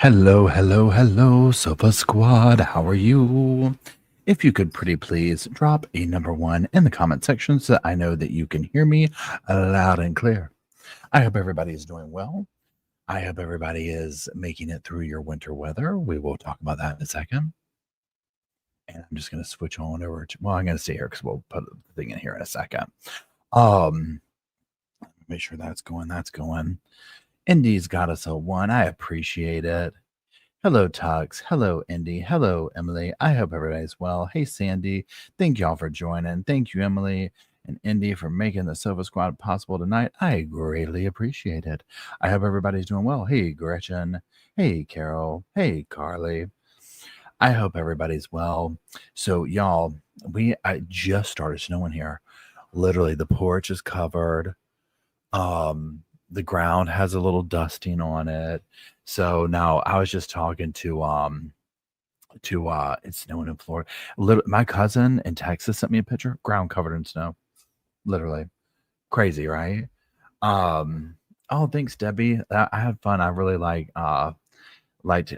Hello, hello, hello, Sofa Squad. How are you? If you could pretty please drop a number one in the comment section so that I know that you can hear me loud and clear. I hope everybody is doing well. I hope everybody is making it through your winter weather. We will talk about that in a second. And I'm just going to switch on over to, well, I'm going to stay here because we'll put the thing in here in a second. Make sure that's going. Indy's got us a one. I appreciate it. Hello, Tux. Hello, Indy. Hello, Emily. I hope everybody's well. Hey, Sandy. Thank y'all for joining. Thank you, Emily and Indy, for making the Sofa Squad possible tonight. I greatly appreciate it. I hope everybody's doing well. Hey, Gretchen. Hey, Carol. Hey, Carly. I hope everybody's well. So, y'all, I just started snowing here. Literally, the porch is covered. The ground has a little dusting on it. So now I was just talking to it's snowing in Florida. My cousin in Texas sent me a picture, ground covered in snow. Literally. Crazy, right? Oh, thanks, Debbie. I had fun. I really liked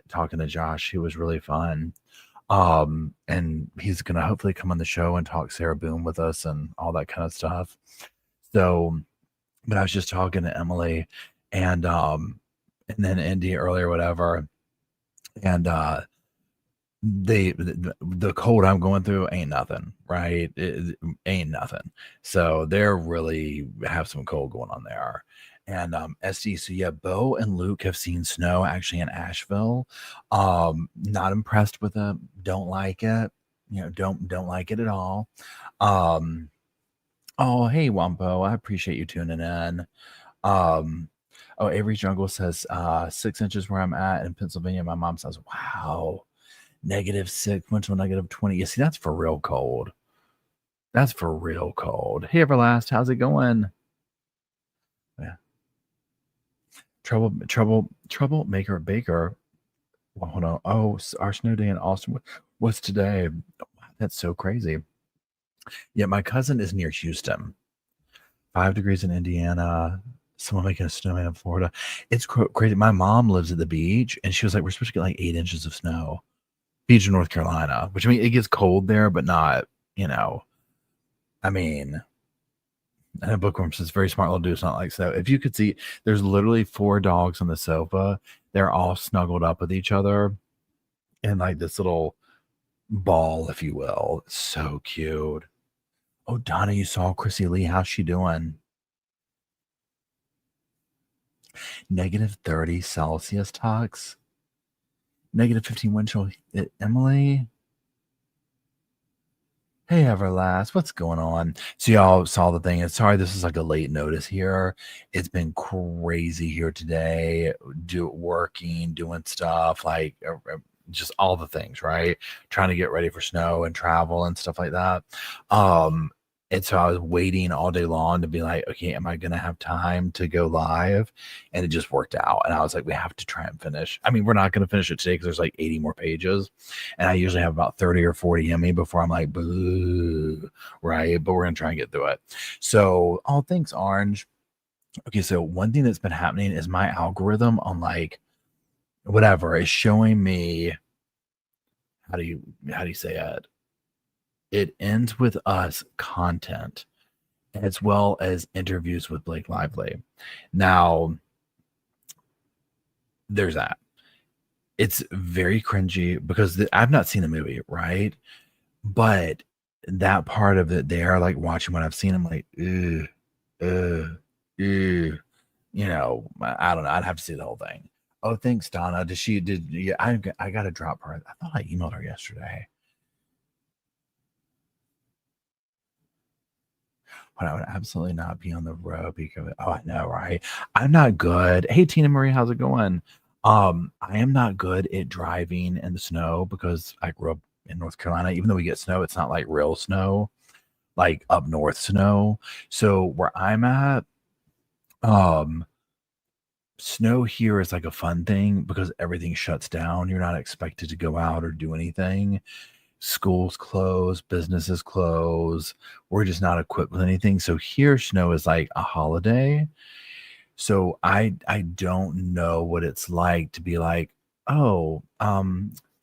talking to Josh. He was really fun. And he's gonna hopefully come on the show and talk Sarah Boone with us and all that kind of stuff. So, but I was just talking to Emily and then Indy earlier, whatever. And the cold I'm going through ain't nothing, right? It ain't nothing. So they're really have some cold going on there. And SD, so yeah, Bo and Luke have seen snow actually in Asheville. Not impressed with it, don't like it, don't like it at all. Oh, hey, Wampo. I appreciate you tuning in. Oh, Avery Jungle says 6 inches where I'm at in Pennsylvania. My mom says, wow, -6, went to a -20. You see, that's for real cold. That's for real cold. Hey, Everlast, how's it going? Yeah. Troublemaker Baker. Well, hold on. Oh, our snow day in Austin. What's today? That's so crazy. Yeah, my cousin is near Houston. 5 degrees in Indiana. Someone making a snowman in Florida. It's crazy. My mom lives at the beach, and she was like, "We're supposed to get like 8 inches of snow." Beach in North Carolina, which I mean, it gets cold there, but not. I mean, and a bookworm says, "Very smart little dude." It's not like so. If you could see, there's literally 4 dogs on the sofa. They're all snuggled up with each other, in like this little ball, if you will. It's so cute. Oh, Donna, you saw Chrissy Lee. How's she doing? -30 Celsius Tox. -15 wind chill. Emily. Hey, Everlast. What's going on? So y'all saw the thing. And sorry, this is like a late notice here. It's been crazy here today. Working, doing stuff like just all the things, right? Trying to get ready for snow and travel and stuff like that. And so I was waiting all day long to be like, okay, am I going to have time to go live? And it just worked out. And I was like, we have to try and finish. I mean, we're not going to finish it today because there's like 80 more pages. And I usually have about 30 or 40 in me before I'm like, boo, right? But we're going to try and get through it. So, oh, thanks, Orange. Okay, so one thing that's been happening is my algorithm on like whatever is showing me, how do you say it? It ends with us content as well as interviews with Blake Lively. Now, there's that. It's very cringy because I've not seen the movie, right? But that part of it there, like watching what I've seen, I'm like, ew, I don't know. I'd have to see the whole thing. Oh, thanks, Donna. I got to drop her. I thought I emailed her yesterday. But I would absolutely not be on the road because I know, right? I'm not good. Hey, Tina Marie, how's it going? I am not good at driving in the snow because I grew up in North Carolina. Even though we get snow, it's not like real snow, like up north snow. So where I'm at, snow here is like a fun thing because everything shuts down. You're not expected to go out or do anything. Schools close, businesses close. We're just not equipped with anything. So here, snow is like a holiday. So I don't know what it's like to be like, oh,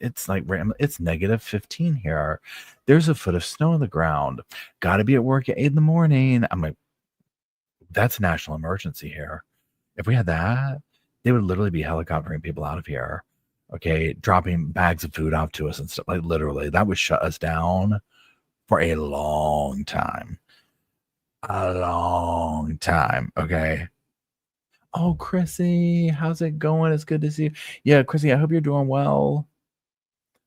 it's like it's -15 here. There's a foot of snow on the ground. Got to be at work at 8 in the morning. I'm like, that's a national emergency here. If we had that, they would literally be helicoptering people out of here. Okay, dropping bags of food off to us and stuff. Like literally, that would shut us down for a long time. A long time. Okay. Oh, Chrissy, how's it going? It's good to see you. Yeah, Chrissy, I hope you're doing well.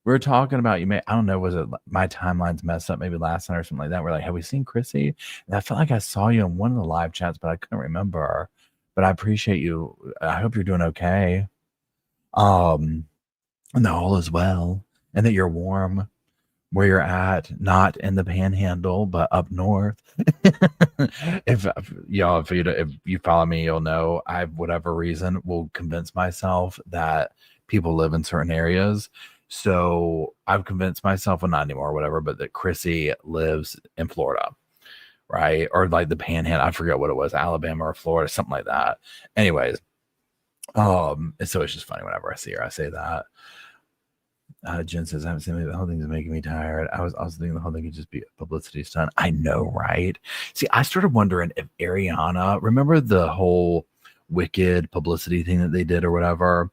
We were talking about you. May I don't know. Was it my timeline's messed up? Maybe last night or something like that. We're like, have we seen Chrissy? And I felt like I saw you in one of the live chats, but I couldn't remember. But I appreciate you. I hope you're doing okay. Um, and that all is well, and that you're warm where you're at, not in the panhandle, but up north. if y'all, if you follow me, you'll know I, whatever reason, will convince myself that people live in certain areas. So I've convinced myself, well, not anymore, whatever, but that Chrissy lives in Florida, right? Or like the panhandle. I forget what it was, Alabama or Florida, something like that. Anyways, and so it's just funny whenever I see her, I say that. Jen says, I haven't seen it. The whole thing is making me tired. I was also thinking the whole thing could just be a publicity stunt. I know, right? See, I started wondering if Ariana, remember the whole Wicked publicity thing that they did or whatever?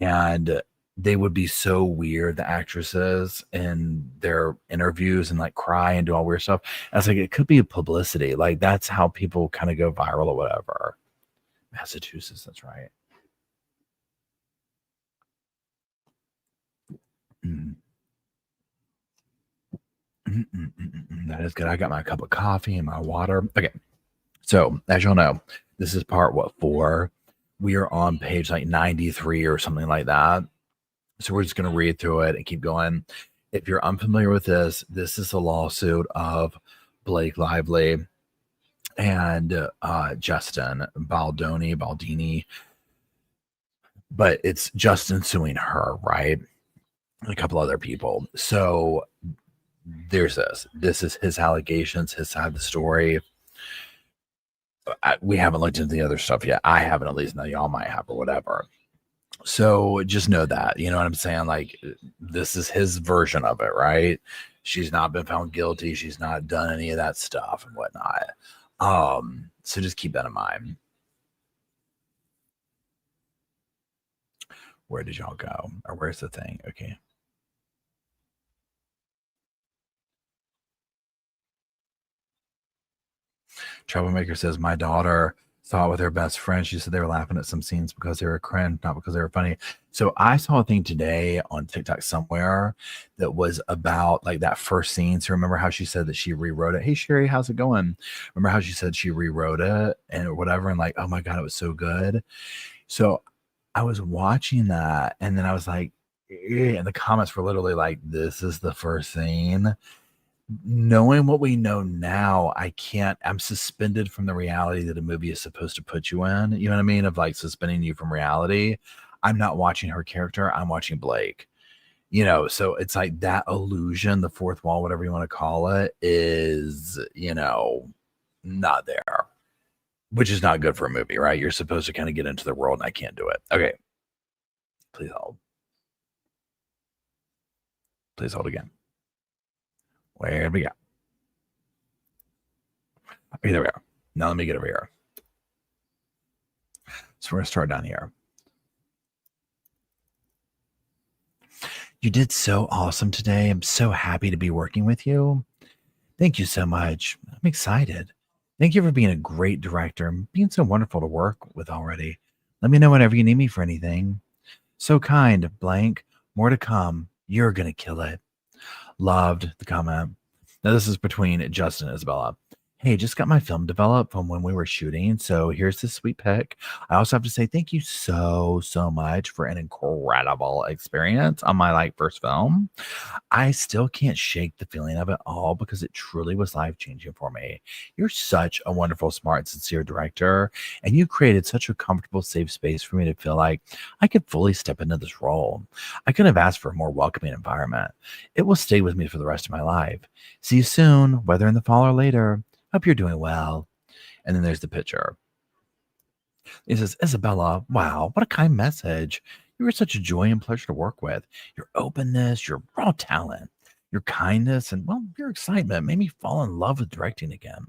And they would be so weird, the actresses, in their interviews and like cry and do all weird stuff. I was like, it could be publicity. Like that's how people kind of go viral or whatever. Massachusetts, that's right. Mm. That is good. I got my cup of coffee and my water. Okay. So, as you'll know, this is part what 4. We are on page like 93 or something like that. So, we're just going to read through it and keep going. If you're unfamiliar with this, this is a lawsuit of Blake Lively and Justin Baldini, but it's Justin suing her, right? And a couple other people. So, there's this. This is his allegations, his side of the story. We haven't looked into the other stuff yet. I haven't, at least. Now y'all might have or whatever. So just know that, you know what I'm saying? Like this is his version of it, right? She's not been found guilty. She's not done any of that stuff and whatnot. So just keep that in mind. Where did y'all go? Or where's the thing? Okay. Troublemaker says, my daughter saw it with her best friend. She said they were laughing at some scenes because they were cringe, not because they were funny. So I saw a thing today on TikTok somewhere that was about like that first scene. So remember how she said that she rewrote it? Hey, Sherry, how's it going? Remember how she said she rewrote it and whatever? And like, oh my God, it was so good. So I was watching that and then I was like, and the comments were literally like, this is the first scene. Knowing what we know now, I'm suspended from the reality that a movie is supposed to put you in. You know what I mean? Of like suspending you from reality. I'm not watching her character, I'm watching Blake. You know, so it's like that illusion, the fourth wall, whatever you want to call it, is, you know, not there, which is not good for a movie, right? You're supposed to kind of get into the world, and I can't do it. Okay. Please hold. Please hold again. Where did we go? Okay, there we are. Now let me get over here. So we're going to start down here. You did so awesome today. I'm so happy to be working with you. Thank you so much. I'm excited. Thank you for being a great director and being so wonderful to work with already. Let me know whenever you need me for anything. So kind, blank. More to come. You're going to kill it. Loved the comment. Now, this is between Justin and Isabella. Hey, just got my film developed from when we were shooting. So here's this sweet pic. I also have to say thank you so much for an incredible experience on my like first film. I still can't shake the feeling of it all because it truly was life-changing for me. You're such a wonderful, smart, sincere director, and you created such a comfortable, safe space for me to feel like I could fully step into this role. I couldn't have asked for a more welcoming environment. It will stay with me for the rest of my life. See you soon, whether in the fall or later. Hope you're doing well. And then there's the picture. It says, Isabella, wow, what a kind message. You were such a joy and pleasure to work with. Your openness, your raw talent, your kindness, and, well, your excitement made me fall in love with directing again.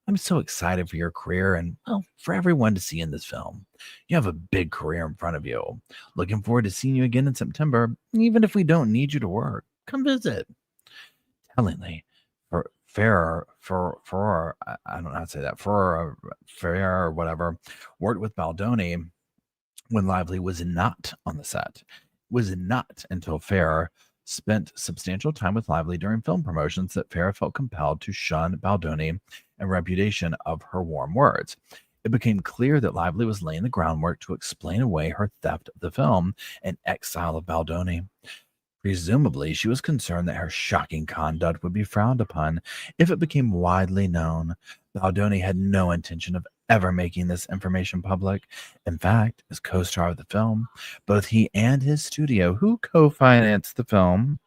I'm so excited for your career and, well, for everyone to see in this film. You have a big career in front of you. Looking forward to seeing you again in September, even if we don't need you to work. Come visit. Tellingly, for I don't know how to say that. For Fair or whatever worked with Baldoni when Lively was not on the set. Was not until Fair spent substantial time with Lively during film promotions that Fair felt compelled to shun Baldoni and repudiation of her warm words. It became clear that Lively was laying the groundwork to explain away her theft of the film and exile of Baldoni. Presumably, she was concerned that her shocking conduct would be frowned upon if it became widely known. Baldoni had no intention of ever making this information public. In fact, as co-star of the film, both he and his studio, who co-financed the film,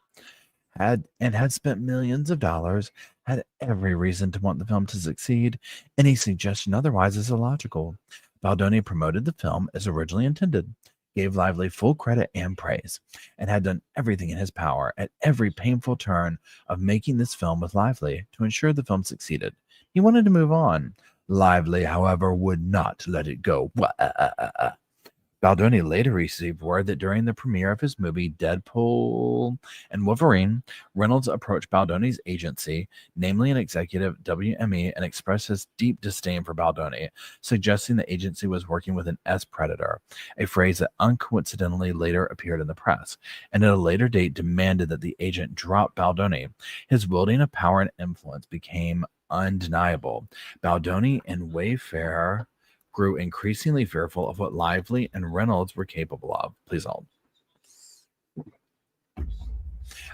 had spent millions of dollars, had every reason to want the film to succeed. Any suggestion otherwise is illogical. Baldoni promoted the film as originally intended, gave Lively full credit and praise, and had done everything in his power at every painful turn of making this film with Lively to ensure the film succeeded. He wanted to move on. Lively, however, would not let it go. Baldoni later received word that during the premiere of his movie Deadpool and Wolverine, Reynolds approached Baldoni's agency, namely an executive WME, and expressed his deep disdain for Baldoni, suggesting the agency was working with an S-predator, a phrase that uncoincidentally later appeared in the press, and at a later date demanded that the agent drop Baldoni. His wielding of power and influence became undeniable. Baldoni and Wayfarer grew increasingly fearful of what Lively and Reynolds were capable of. Please hold.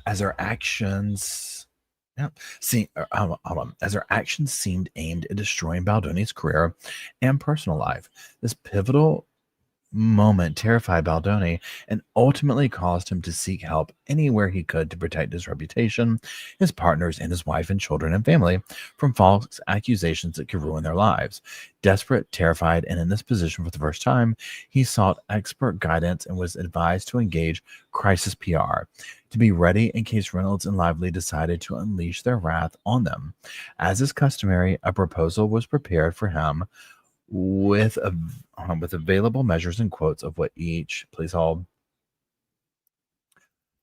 As their actions, as their actions seemed aimed at destroying Baldoni's career and personal life, this pivotal moment terrified Baldoni and ultimately caused him to seek help anywhere he could to protect his reputation, his partners, and his wife and children and family from false accusations that could ruin their lives. Desperate, terrified, and in this position for the first time, he sought expert guidance and was advised to engage crisis PR to be ready in case Reynolds and Lively decided to unleash their wrath on them. As is customary, a proposal was prepared for him with available measures and quotes of what each, please hold,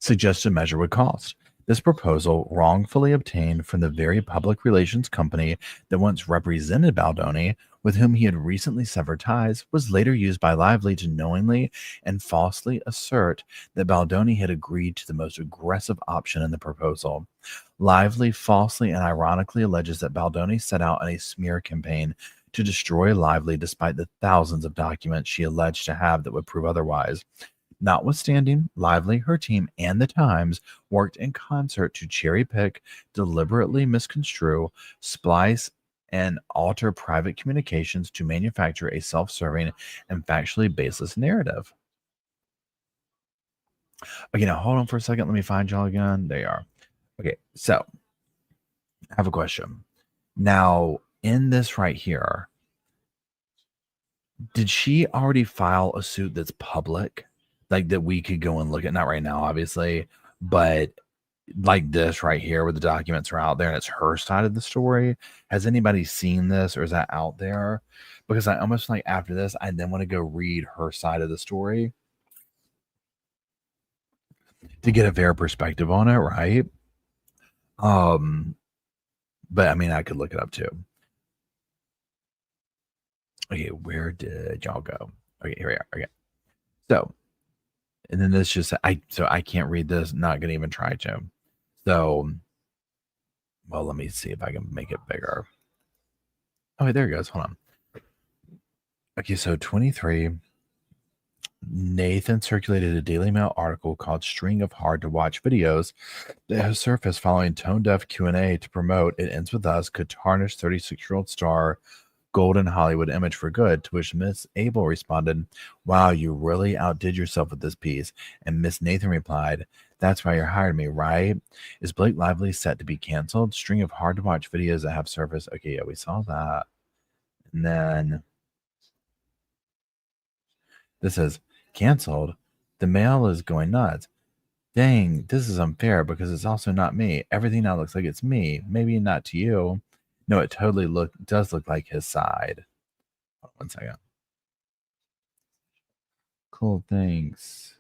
suggested measure would cost. This proposal, wrongfully obtained from the very public relations company that once represented Baldoni, with whom he had recently severed ties, was later used by Lively to knowingly and falsely assert that Baldoni had agreed to the most aggressive option in the proposal. Lively falsely and ironically alleges that Baldoni set out on a smear campaign to destroy Lively despite the thousands of documents she alleged to have that would prove otherwise. Notwithstanding, Lively, her team, and the Times worked in concert to cherry pick, deliberately misconstrue, splice, and alter private communications to manufacture a self-serving and factually baseless narrative. Okay, now hold on for a second. Let me find y'all again. There you are. Okay, so I have a question. Now, in this right here, did she already file a suit that's public? Like that we could go and look at? Not right now, obviously, but like this right here where the documents are out there and it's her side of the story. Has anybody seen this, or is that out there? Because I almost like after this, I then want to go read her side of the story to get a fair perspective on it, right? But I mean, I could look it up too. Okay, where did y'all go? Okay, here we are. Okay, so, and then this just I can't read this. Not gonna even try to. So, well, let me see if I can make it bigger. Oh, wait, there it goes. Hold on. Okay, so 23. Nathan circulated a Daily Mail article called "String of Hard to Watch Videos" that has surfaced following tone deaf Q&A to promote "It Ends With Us" could tarnish 36-year-old star golden Hollywood image for good, to which Miss Abel responded, "Wow, you really outdid yourself with this piece." And Miss Nathan replied, "That's why you hired me, right? Is Blake Lively set to be canceled? String of hard to watch videos that have surfaced." Okay, yeah, we saw that. And then this is canceled. The mail is going nuts. Dang, this is unfair because it's also not me. Everything now looks like it's me. Maybe not to you. No, it totally does look like his side. Hold on 1 second. Cool, thanks.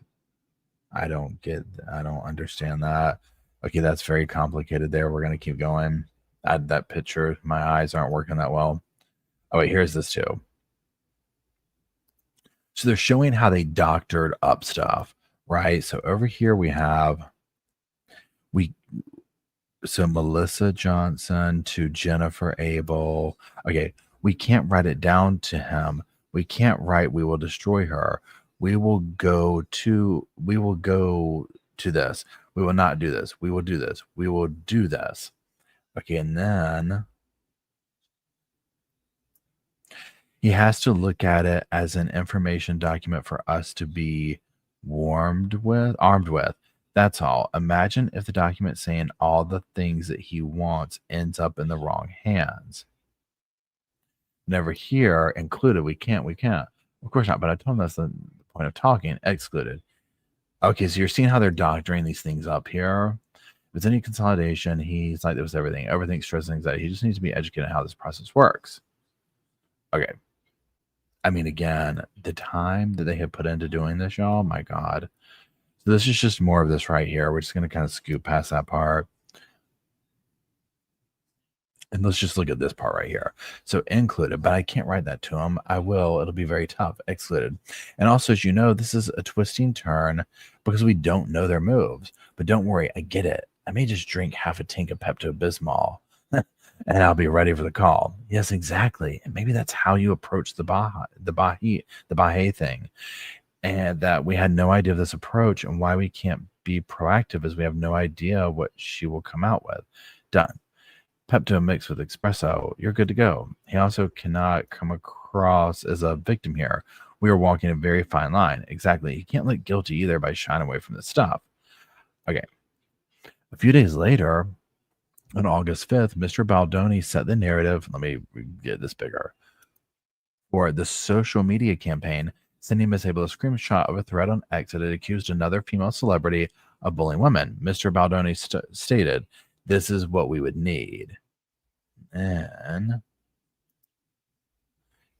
I don't understand that. Okay, that's very complicated there. We're gonna keep going. Add that picture. My eyes aren't working that well. Oh wait, here's this too. So they're showing how they doctored up stuff, right? So over here we so Melissa Johnson to Jennifer Abel. Okay, we can't write it down to him. We can't write we will destroy her. We will go to this. We will not do this. We will do this. We will do this. Okay, and then he has to look at it as an information document for us to be armed with. That's all. Imagine if the document saying all the things that he wants ends up in the wrong hands. Never here, included. We can't. Of course not. But I told him that's the point of talking. Excluded. Okay, so you're seeing how they're doctoring these things up here. If it's any consolidation, he's like, there was everything. Everything, stress and anxiety. He just needs to be educated on how this process works. Okay. I mean, again, the time that they have put into doing this, y'all, my God. So this is just more of this right here. We're just going to kind of scoop past that part. And let's just look at this part right here. So included, but I can't write that to them. I will. It'll be very tough. Excluded. And also, as you know, this is a twisting turn because we don't know their moves. But don't worry, I get it. I may just drink half a tank of Pepto-Bismol and I'll be ready for the call. Yes, exactly. And maybe that's how you approach the Baha'i thing. And that we had no idea of this approach, and why we can't be proactive is we have no idea what she will come out with. Done. Pepto mixed with espresso. You're good to go. He also cannot come across as a victim here. We are walking a very fine line. Exactly. He can't look guilty either by shying away from the stuff. Okay. A few days later, on August 5th, Mr. Baldoni set the narrative. Let me get this bigger. For the social media campaign, sending Miss Abel a screenshot of a thread on X that had accused another female celebrity of bullying women. Mr. Baldoni stated, "This is what we would need." And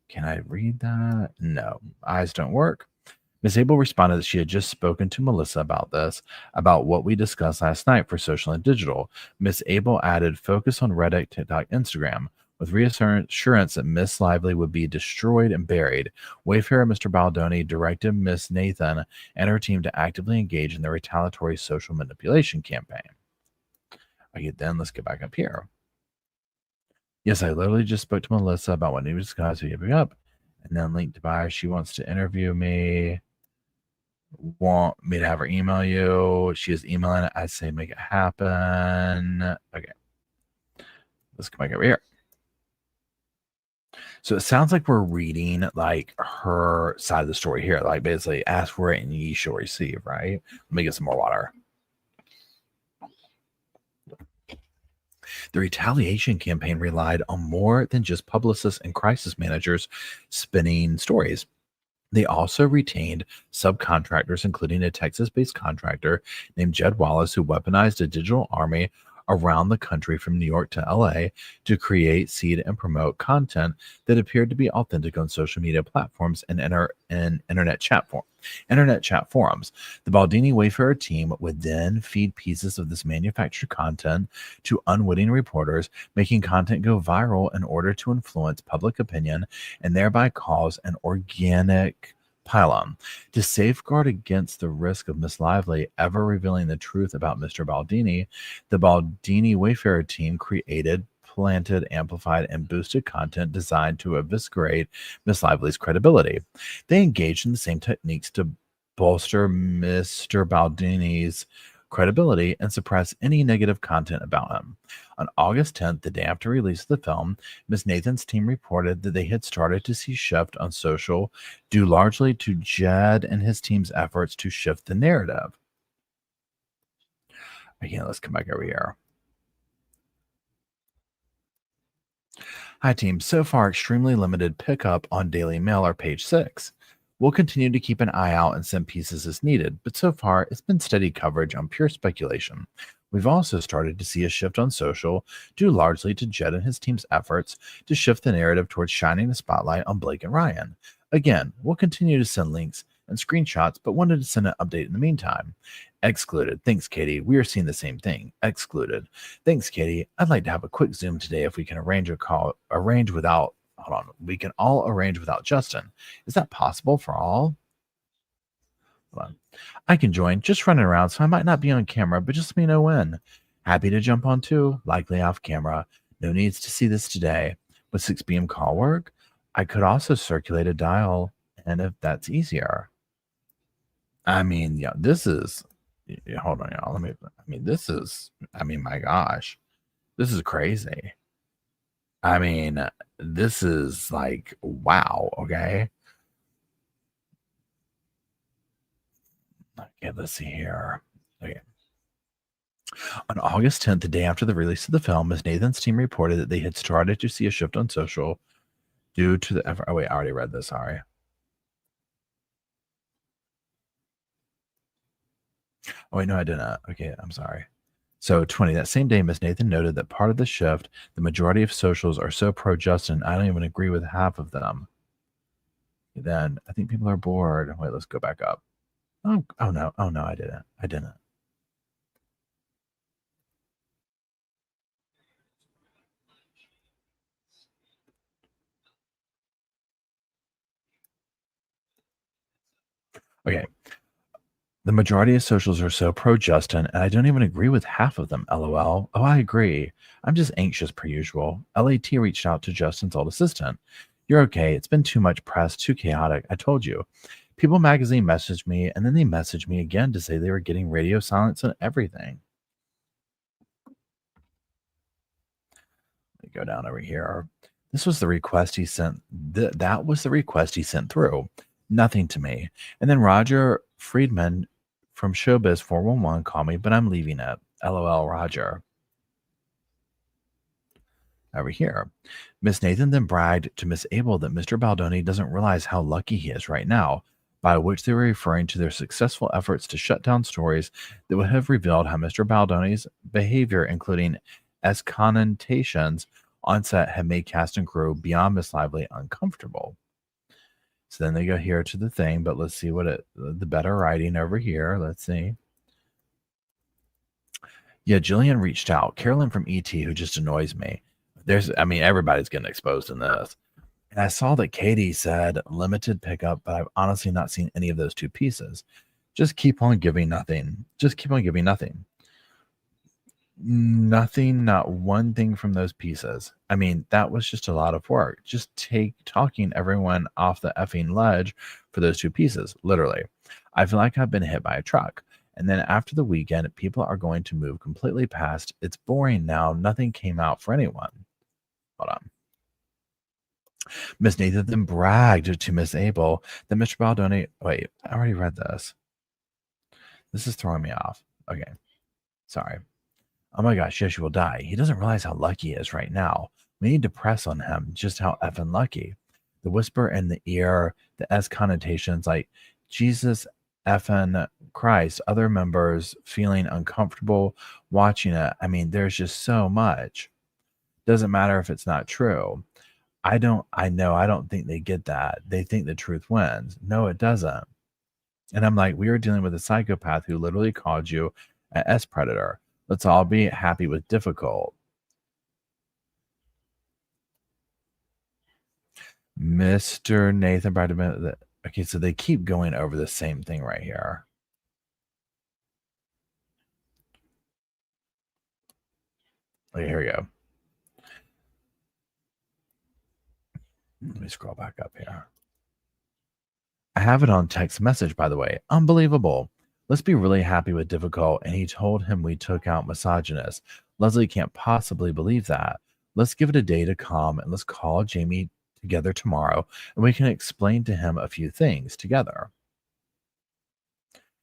can I read that? No, eyes don't work. Miss Abel responded that she had just spoken to Melissa about this, about what we discussed last night for social and digital. Miss Abel added, focus on Reddit, TikTok, Instagram. With reassurance that Miss Lively would be destroyed and buried, Wayfarer Mr. Baldoni directed Miss Nathan and her team to actively engage in the retaliatory social manipulation campaign. Okay, then let's get back up here. Yes, I literally just spoke to Melissa about what news guys are giving up, and then linked to buy. She wants to interview me. Want me to have her email you. She is emailing it. I say make it happen. Okay. Let's come back over here. So it sounds like we're reading like her side of the story here. Like basically ask for it and ye shall receive, right? Let me get some more water. The retaliation campaign relied on more than just publicists and crisis managers spinning stories. They also retained subcontractors, including a Texas-based contractor named Jed Wallace, who weaponized a digital army around the country from New York to LA to create, seed, and promote content that appeared to be authentic on social media platforms and internet chat forums. The Baldini Wayfarer team would then feed pieces of this manufactured content to unwitting reporters, making content go viral in order to influence public opinion and thereby cause an organic pylon. To safeguard against the risk of Miss Lively ever revealing the truth about Mr. Baldini, the Baldini Wayfarer team created, planted, amplified, and boosted content designed to eviscerate Miss Lively's credibility. They engaged in the same techniques to bolster Mr. Baldini's credibility and suppress any negative content about him. On August 10th, the day after release of the film, Ms. Nathan's team reported that they had started to see shift on social, due largely to Jed and his team's efforts to shift the narrative. Again, let's come back over here. Hi, team. So far, extremely limited pickup on Daily Mail or page 6. We'll continue to keep an eye out and send pieces as needed, but so far it's been steady coverage on pure speculation. We've also started to see a shift on social, due largely to Jed and his team's efforts to shift the narrative towards shining the spotlight on Blake and Ryan. Again, we'll continue to send links and screenshots, but wanted to send an update in the meantime. Excluded. Thanks, Katie. We are seeing the same thing. Excluded. Thanks, Katie. I'd like to have a quick Zoom today if we can arrange a call, arrange without, hold on, we can all arrange without Justin. Is that possible for all? Hold on. I can join, just running around, so I might not be on camera, but just let me know when. Happy to jump on too, likely off camera. No needs to see this today. With 6 p.m. call work, I could also circulate a dial, and if that's easier. I mean, yeah, this is, hold on, y'all. This is, my gosh, this is crazy. I mean, this is like, wow, okay. Okay, let's see here. Okay. On August 10th, the day after the release of the film, Ms. Nathan's team reported that they had started to see a shift on social due to the effort. Oh, wait, I already read this. Sorry. Oh, wait, no, I didn't. Okay, I'm sorry. So 20, that same day, Ms. Nathan noted that part of the shift, the majority of socials are so pro-Justin, I don't even agree with half of them. Then I think people are bored. Wait, let's go back up. Oh no, I didn't. Okay. The majority of socials are so pro Justin, and I don't even agree with half of them. LOL. Oh, I agree. I'm just anxious per usual. LAT reached out to Justin's old assistant. You're okay. It's been too much press, too chaotic. I told you. People Magazine messaged me, and then they messaged me again to say they were getting radio silence and everything. Let me go down over here. This was the request he sent. That was the request he sent through. Nothing to me. And then Roger Friedman from Showbiz 411 called me, but I'm leaving it. LOL, Roger. Over here. Miss Nathan then bragged to Miss Abel that Mr. Baldoni doesn't realize how lucky he is right now, by which they were referring to their successful efforts to shut down stories that would have revealed how Mr. Baldoni's behavior, including as connotations on set, had made cast and crew beyond Miss Lively uncomfortable. So then they go here to the thing, but let's see the better writing over here. Let's see. Yeah, Jillian reached out. Carolyn from ET, who just annoys me. Everybody's getting exposed in this. And I saw that Katie said limited pickup, but I've honestly not seen any of those 2 pieces. Just keep on giving nothing. Just keep on giving nothing. Nothing, not one thing from those pieces. That was just a lot of work. Just talking everyone off the effing ledge for those 2 pieces, literally. I feel like I've been hit by a truck. And then after the weekend, people are going to move completely past. It's boring now. Nothing came out for anyone. Hold on. Miss Nathan then bragged to Miss Abel that Mr. Baldoni. Wait, I already read this. This is throwing me off. Okay. Sorry. Oh my gosh, yes, you will die. He doesn't realize how lucky he is right now. We need to press on him just how effing lucky. The whisper in the ear, the S connotations like Jesus effing Christ, other members feeling uncomfortable watching it. There's just so much. Doesn't matter if it's not true. I don't think they get that. They think the truth wins. No, it doesn't. And I'm like, we are dealing with a psychopath who literally called you an S predator. Let's all be happy with difficult. Mr. Nathan Bradman. Okay, so they keep going over the same thing right here. Okay, here we go. Let me scroll back up here. I have it on text message, by the way. Unbelievable. Let's be really happy with difficult. And he told him we took out misogynist. Leslie can't possibly believe that. Let's give it a day to calm and let's call Jamie together tomorrow and we can explain to him a few things together.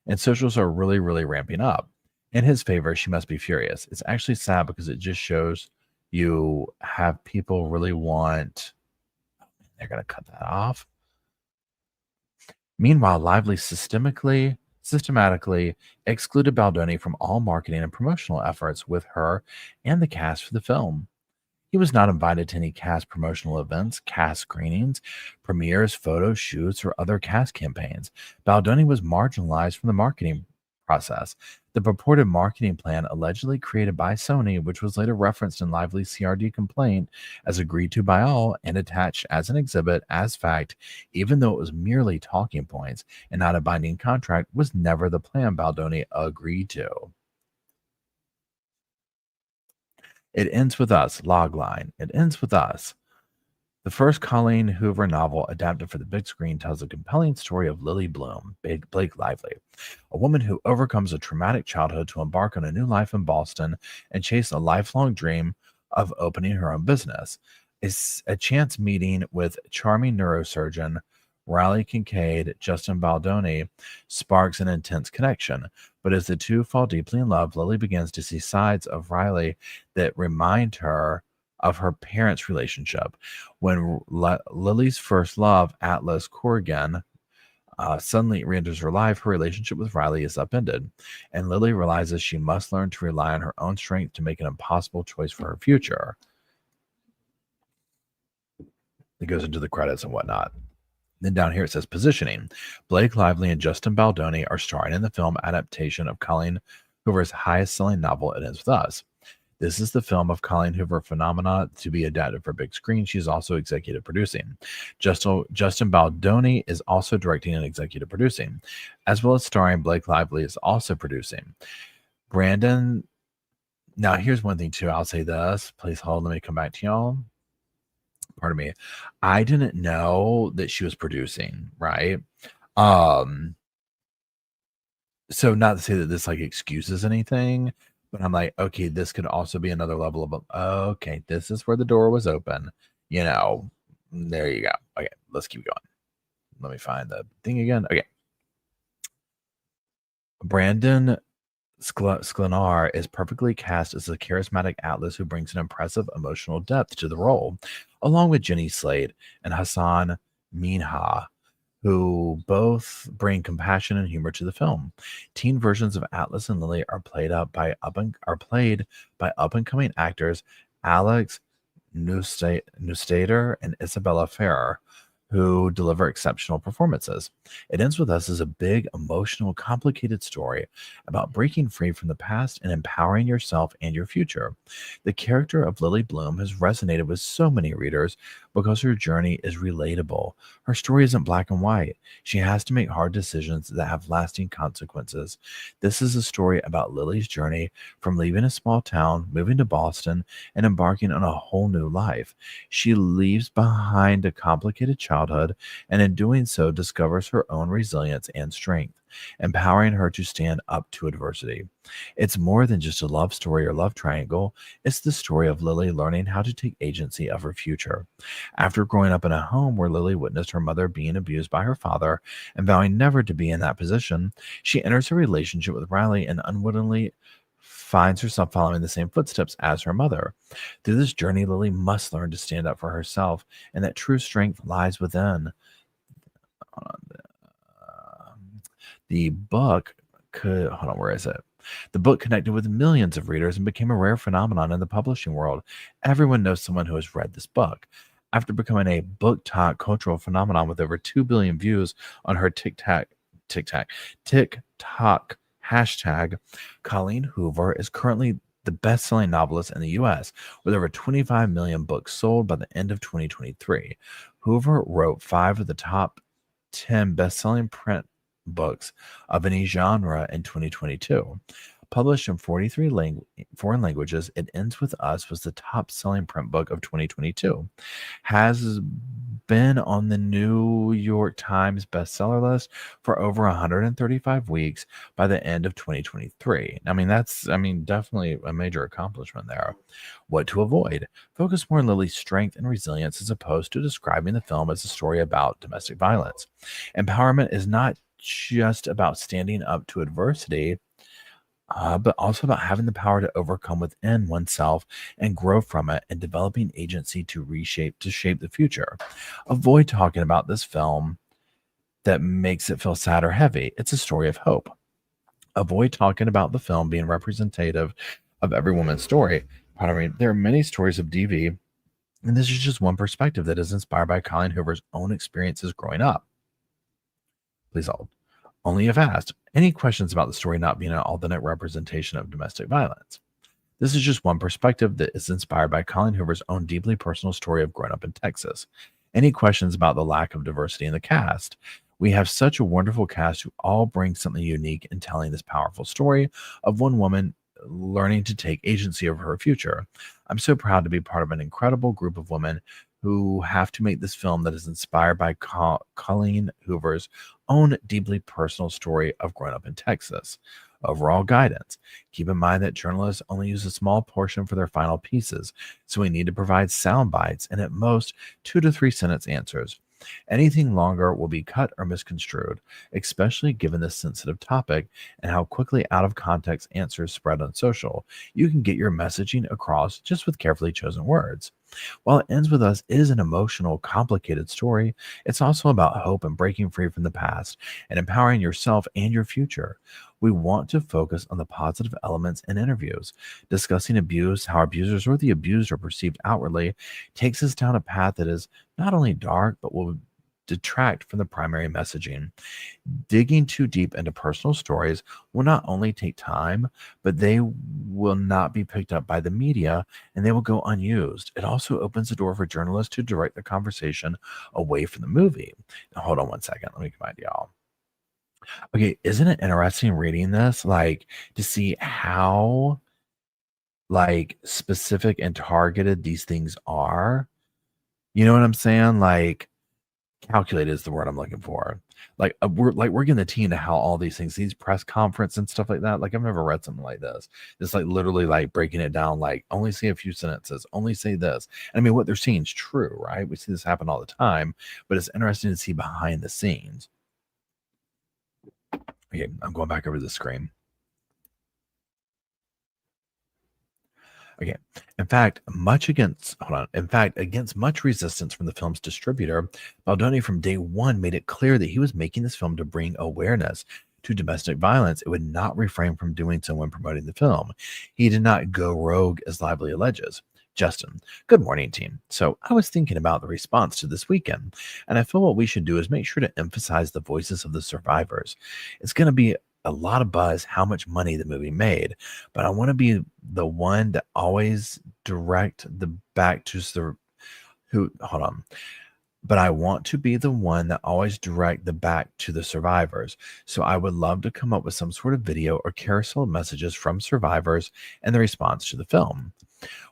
And socials are really, really ramping up. In his favor, she must be furious. It's actually sad because it just shows you have people really want. They're going to cut that off. Meanwhile, Lively systematically excluded Baldoni from all marketing and promotional efforts with her and the cast for the film. He was not invited to any cast promotional events, cast screenings, premieres, photo shoots, or other cast campaigns. Baldoni was marginalized from the marketing process. The purported marketing plan, allegedly created by Sony, which was later referenced in Lively's CRD complaint as agreed to by all and attached as an exhibit as fact, even though it was merely talking points and not a binding contract, was never the plan Baldoni agreed to. It ends with us, logline. It ends with us. The first Colleen Hoover novel adapted for the big screen tells a compelling story of Lily Bloom, Blake Lively, a woman who overcomes a traumatic childhood to embark on a new life in Boston and chase a lifelong dream of opening her own business. It's a chance meeting with charming neurosurgeon Riley Kincaid, Justin Baldoni, sparks an intense connection. But as the two fall deeply in love, Lily begins to see sides of Riley that remind her of her parents' relationship. When Lily's first love, Atlas Corrigan, suddenly re-enters her life, her relationship with Riley is upended, and Lily realizes she must learn to rely on her own strength to make an impossible choice for her future. It goes into the credits and whatnot. Then down here it says positioning. Blake Lively and Justin Baldoni are starring in the film adaptation of Colleen Hoover's highest-selling novel, It Ends With Us. This is the film of Colleen Hoover phenomena to be adapted for big screen. She's also executive producing. Justin Baldoni is also directing and executive producing, as well as starring. Blake Lively is also producing. Brandon. Now, here's one thing too. I'll say this. Please hold. Let me come back to y'all. Pardon me. I didn't know that she was producing, right? Um, so not to say that this like excuses anything, but I'm like, okay, this could also be another level of okay, this is where the door was open. You know, there you go. Okay, let's keep going. Let me find the thing again. Okay. Brandon Sklenar is perfectly cast as a charismatic Atlas who brings an impressive emotional depth to the role, along with Jenny Slate and Hassan Minha, who both bring compassion and humor to the film. Teen versions of Atlas and Lily are played by up and coming actors Alex Neustader and Isabella Ferrer, who deliver exceptional performances. It Ends With Us is a big, emotional, complicated story about breaking free from the past and empowering yourself and your future. The character of Lily Bloom has resonated with so many readers because her journey is relatable. Her story isn't black and white. She has to make hard decisions that have lasting consequences. This is a story about Lily's journey from leaving a small town, moving to Boston, and embarking on a whole new life. She leaves behind a complicated childhood and in doing so discovers her own resilience and strength, empowering her to stand up to adversity. It's more than just a love story or love triangle. It's the story of Lily learning how to take agency of her future. After growing up in a home where Lily witnessed her mother being abused by her father and vowing never to be in that position, she enters a relationship with Riley and unwittingly finds herself following the same footsteps as her mother. Through this journey, Lily must learn to stand up for herself and that true strength lies within. The book could, hold on, where is it? The book connected with millions of readers and became a rare phenomenon in the publishing world. Everyone knows someone who has read this book. After becoming a BookTok cultural phenomenon with over 2 billion views on her TikTok hashtag, Colleen Hoover is currently the best-selling novelist in the U.S., with over 25 million books sold by the end of 2023. Hoover wrote 5 of the top 10 best-selling print books of any genre in 2022. Published in 43 foreign languages, It Ends With Us was the top-selling print book of 2022. Has been on the New York Times bestseller list for over 135 weeks by the end of 2023. That's definitely a major accomplishment there. What to avoid? Focus more on Lily's strength and resilience as opposed to describing the film as a story about domestic violence. Empowerment is not just about standing up to adversity, but also about having the power to overcome within oneself and grow from it and developing agency to shape the future. Avoid talking about this film that makes it feel sad or heavy. It's a story of hope. Avoid talking about the film being representative of every woman's story. Pardon me. There are many stories of DV, and this is just one perspective that is inspired by Colleen Hoover's own experiences growing up. Please hold. Only if asked. Any questions about the story not being an authentic representation of domestic violence? This is just one perspective that is inspired by Colleen Hoover's own deeply personal story of growing up in Texas. Any questions about the lack of diversity in the cast? We have such a wonderful cast who all bring something unique in telling this powerful story of one woman learning to take agency over her future. I'm so proud to be part of an incredible group of women who have to make this film that is inspired by Colleen Hoover's own deeply personal story of growing up in Texas. Overall guidance. Keep in mind that journalists only use a small portion for their final pieces, so we need to provide sound bites and at most 2 to 3 sentence answers. Anything longer will be cut or misconstrued, especially given this sensitive topic and how quickly out of context answers spread on social. You can get your messaging across just with carefully chosen words. While It Ends With Us is an emotional, complicated story, it's also about hope and breaking free from the past and empowering yourself and your future. We want to focus on the positive elements in interviews. Discussing abuse, how abusers or the abused are perceived outwardly, takes us down a path that is not only dark, but will detract from the primary messaging. Digging too deep into personal stories will not only take time, but they will not be picked up by the media and they will go unused. It also opens the door for journalists to direct the conversation away from the movie. Now, hold on one second. Let me find y'all. Okay, isn't it interesting reading this? Like to see how like specific and targeted these things are. You know what I'm saying? Like calculated is the word I'm looking for. We're getting the tea into how all these things, these press conference and stuff like that. Like I've never read something like this. It's like literally like breaking it down. Like only say a few sentences. Only say this. And I mean, what they're saying is true, right? We see this happen all the time. But it's interesting to see behind the scenes. Okay, I'm going back over the screen. Okay. In fact, against much resistance from the film's distributor, Baldoni from day one made it clear that he was making this film to bring awareness to domestic violence. It would not refrain from doing so when promoting the film. He did not go rogue, as Lively alleges. Justin, good morning, team. So I was thinking about the response to this weekend, and I feel what we should do is make sure to emphasize the voices of the survivors. It's going to be a lot of buzz how much money the movie made, but I want to be the one that always direct the back to the who hold on. But I want to be the one that always direct the back to the survivors. So I would love to come up with some sort of video or carousel of messages from survivors and the response to the film.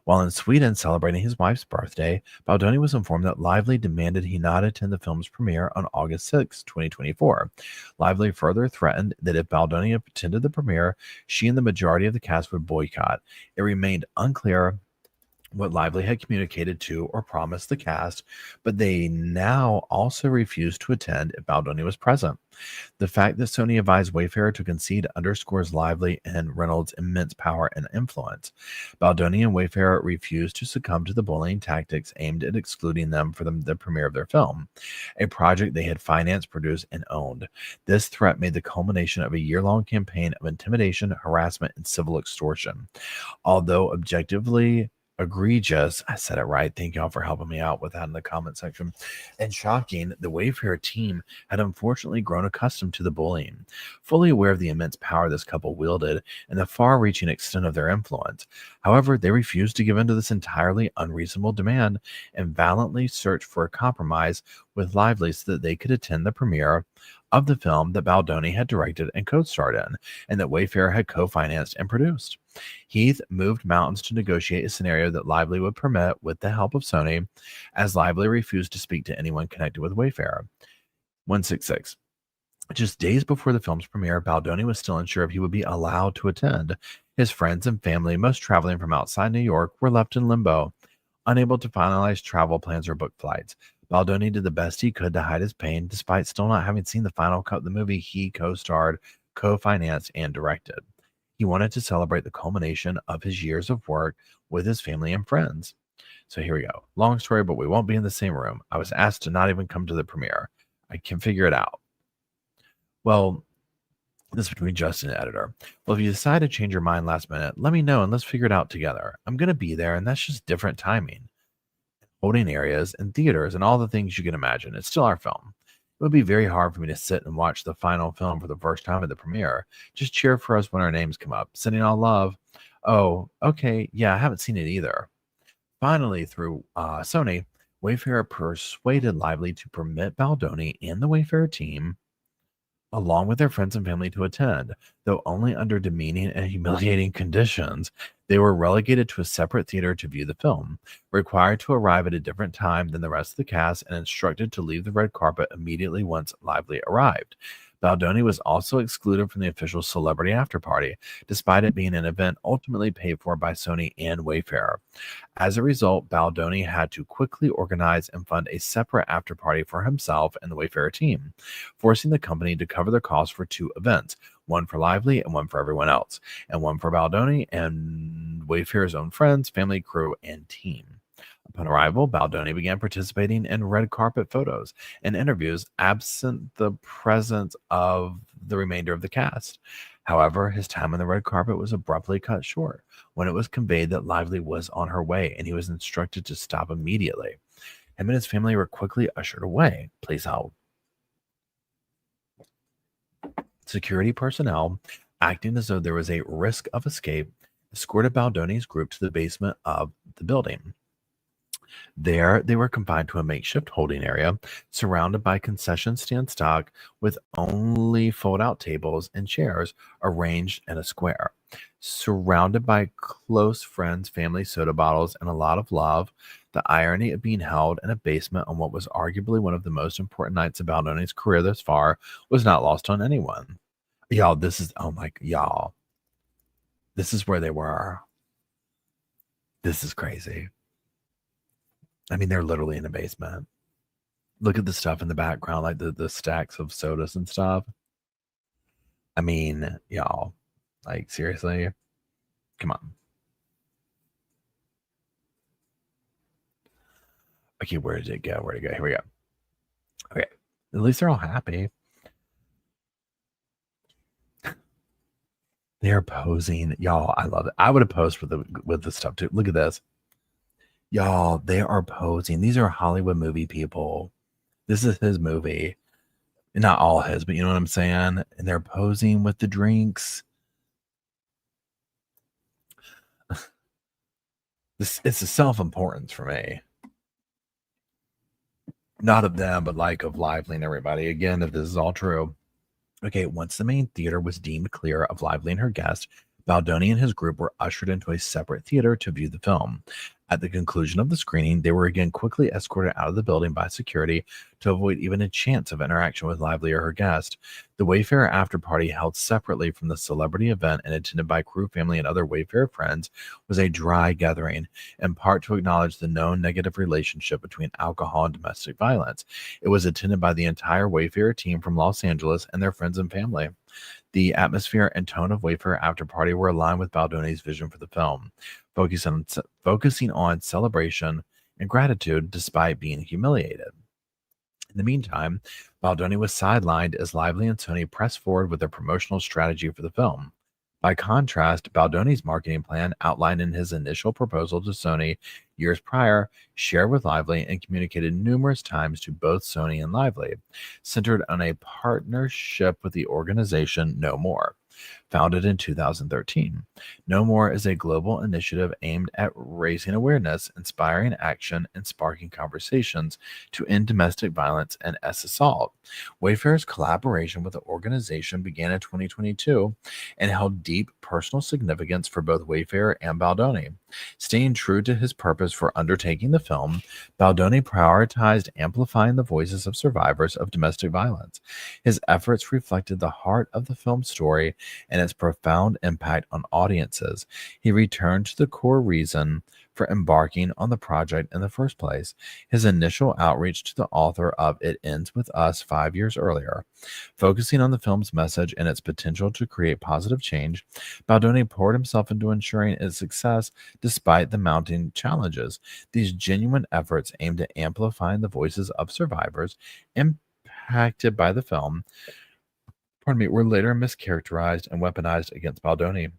While in Sweden celebrating his wife's birthday, Baldoni was informed that Lively demanded he not attend the film's premiere on August 6, 2024. Lively further threatened that if Baldoni attended the premiere, she and the majority of the cast would boycott. It remained unclear what Lively had communicated to or promised the cast, but they now also refused to attend if Baldoni was present. The fact that Sony advised Wayfarer to concede underscores Lively and Reynolds' immense power and influence. Baldoni and Wayfarer refused to succumb to the bullying tactics aimed at excluding them from the premiere of their film, a project they had financed, produced, and owned. This threat made the culmination of a year-long campaign of intimidation, harassment, and civil extortion. Although objectively egregious. I said it right. Thank y'all for helping me out with that in the comment section. And shocking, the Wayfarer team had unfortunately grown accustomed to the bullying, fully aware of the immense power this couple wielded and the far-reaching extent of their influence. However, they refused to give in to this entirely unreasonable demand and valiantly searched for a compromise with Lively so that they could attend the premiere of the film that Baldoni had directed and co-starred in, and that Wayfarer had co-financed and produced. Heath moved mountains to negotiate a scenario that Lively would permit with the help of Sony, as Lively refused to speak to anyone connected with Wayfarer. 166. Just days before the film's premiere, Baldoni was still unsure if he would be allowed to attend. His friends and family, most traveling from outside New York, were left in limbo, unable to finalize travel plans or book flights. Baldoni did the best he could to hide his pain, despite still not having seen the final cut of the movie he co-starred, co-financed, and directed. He wanted to celebrate the culmination of his years of work with his family and friends. So here we go. Long story, but we won't be in the same room. I was asked to not even come to the premiere. I can figure it out. Well, this is between Justin and editor. Well, if you decide to change your mind last minute, let me know and let's figure it out together. I'm going to be there, and that's just different timing. Holding areas and theaters and all the things you can imagine. It's still our film. It would be very hard for me to sit and watch the final film for the first time at the premiere. Just cheer for us when our names come up. Sending all love. Oh, okay. Yeah, I haven't seen it either. Finally, through Sony, Wayfair persuaded Lively to permit Baldoni and the Wayfair team, along with their friends and family, to attend, though only under demeaning and humiliating conditions. They were relegated to a separate theater to view the film, required to arrive at a different time than the rest of the cast, and instructed to leave the red carpet immediately once Lively arrived. Baldoni was also excluded from the official celebrity after party, despite it being an event ultimately paid for by Sony and Wayfair. As a result, Baldoni had to quickly organize and fund a separate after party for himself and the Wayfair team, forcing the company to cover the cost for two events, one for Lively and one for everyone else, and one for Baldoni and Wayfair's own friends, family, crew, and team. Upon arrival, Baldoni began participating in red carpet photos and interviews, absent the presence of the remainder of the cast. However, his time on the red carpet was abruptly cut short when it was conveyed that Lively was on her way, and he was instructed to stop immediately. Him and his family were quickly ushered away. Please hold. Security personnel, acting as though there was a risk of escape, escorted Baldoni's group to the basement of the building. There, they were confined to a makeshift holding area surrounded by concession stand stock with only fold out tables and chairs arranged in a square. Surrounded by close friends, family, soda bottles, and a lot of love, the irony of being held in a basement on what was arguably one of the most important nights of Baldoni's career thus far was not lost on anyone. Y'all, this is, oh my, y'all, this is where they were. This is crazy. I mean, they're literally in a basement. Look at the stuff in the background, like the stacks of sodas and stuff. I mean, y'all, like seriously, come on. Okay, where did it go? Where did it go? Here we go. Okay, at least they're all happy. They are posing, y'all. I love it. I would have posed with the stuff too. Look at this, y'all. They are posing. These are Hollywood movie people. This is his movie. Not all his, but you know what I'm saying? And they're posing with the drinks. It's a self-importance for me. Not of them, but like of Lively and everybody. Again, if this is all true. Okay, once the main theater was deemed clear of Lively and her guest, Baldoni and his group were ushered into a separate theater to view the film. At the conclusion of the screening, they were again quickly escorted out of the building by security to avoid even a chance of interaction with Lively or her guest. The Wayfair after party, held separately from the celebrity event and attended by crew, family, and other Wayfair friends, was a dry gathering, in part to acknowledge the known negative relationship between alcohol and domestic violence. It was attended by the entire Wayfair team from Los Angeles and their friends and family. The atmosphere and tone of Wayfair after party were aligned with Baldoni's vision for the film, focusing on celebration and gratitude despite being humiliated. In the meantime, Baldoni was sidelined as Lively and Sony pressed forward with their promotional strategy for the film. By contrast, Baldoni's marketing plan, outlined in his initial proposal to Sony years prior, shared with Lively and communicated numerous times to both Sony and Lively, centered on a partnership with the organization No More. Founded in 2013, No More is a global initiative aimed at raising awareness, inspiring action, and sparking conversations to end domestic violence and assault. Wayfair's collaboration with the organization began in 2022 and held deep personal significance for both Wayfair and Baldoni. Staying true to his purpose for undertaking the film, Baldoni prioritized amplifying the voices of survivors of domestic violence. His efforts reflected the heart of the film's story and its profound impact on audiences. He returned to the core reason for embarking on the project in the first place, his initial outreach to the author of It Ends With Us 5 years earlier. Focusing on the film's message and its potential to create positive change, Baldoni poured himself into ensuring its success despite the mounting challenges. These genuine efforts aimed at amplifying the voices of survivors impacted by the film, pardon me, were later mischaracterized and weaponized against Baldoni.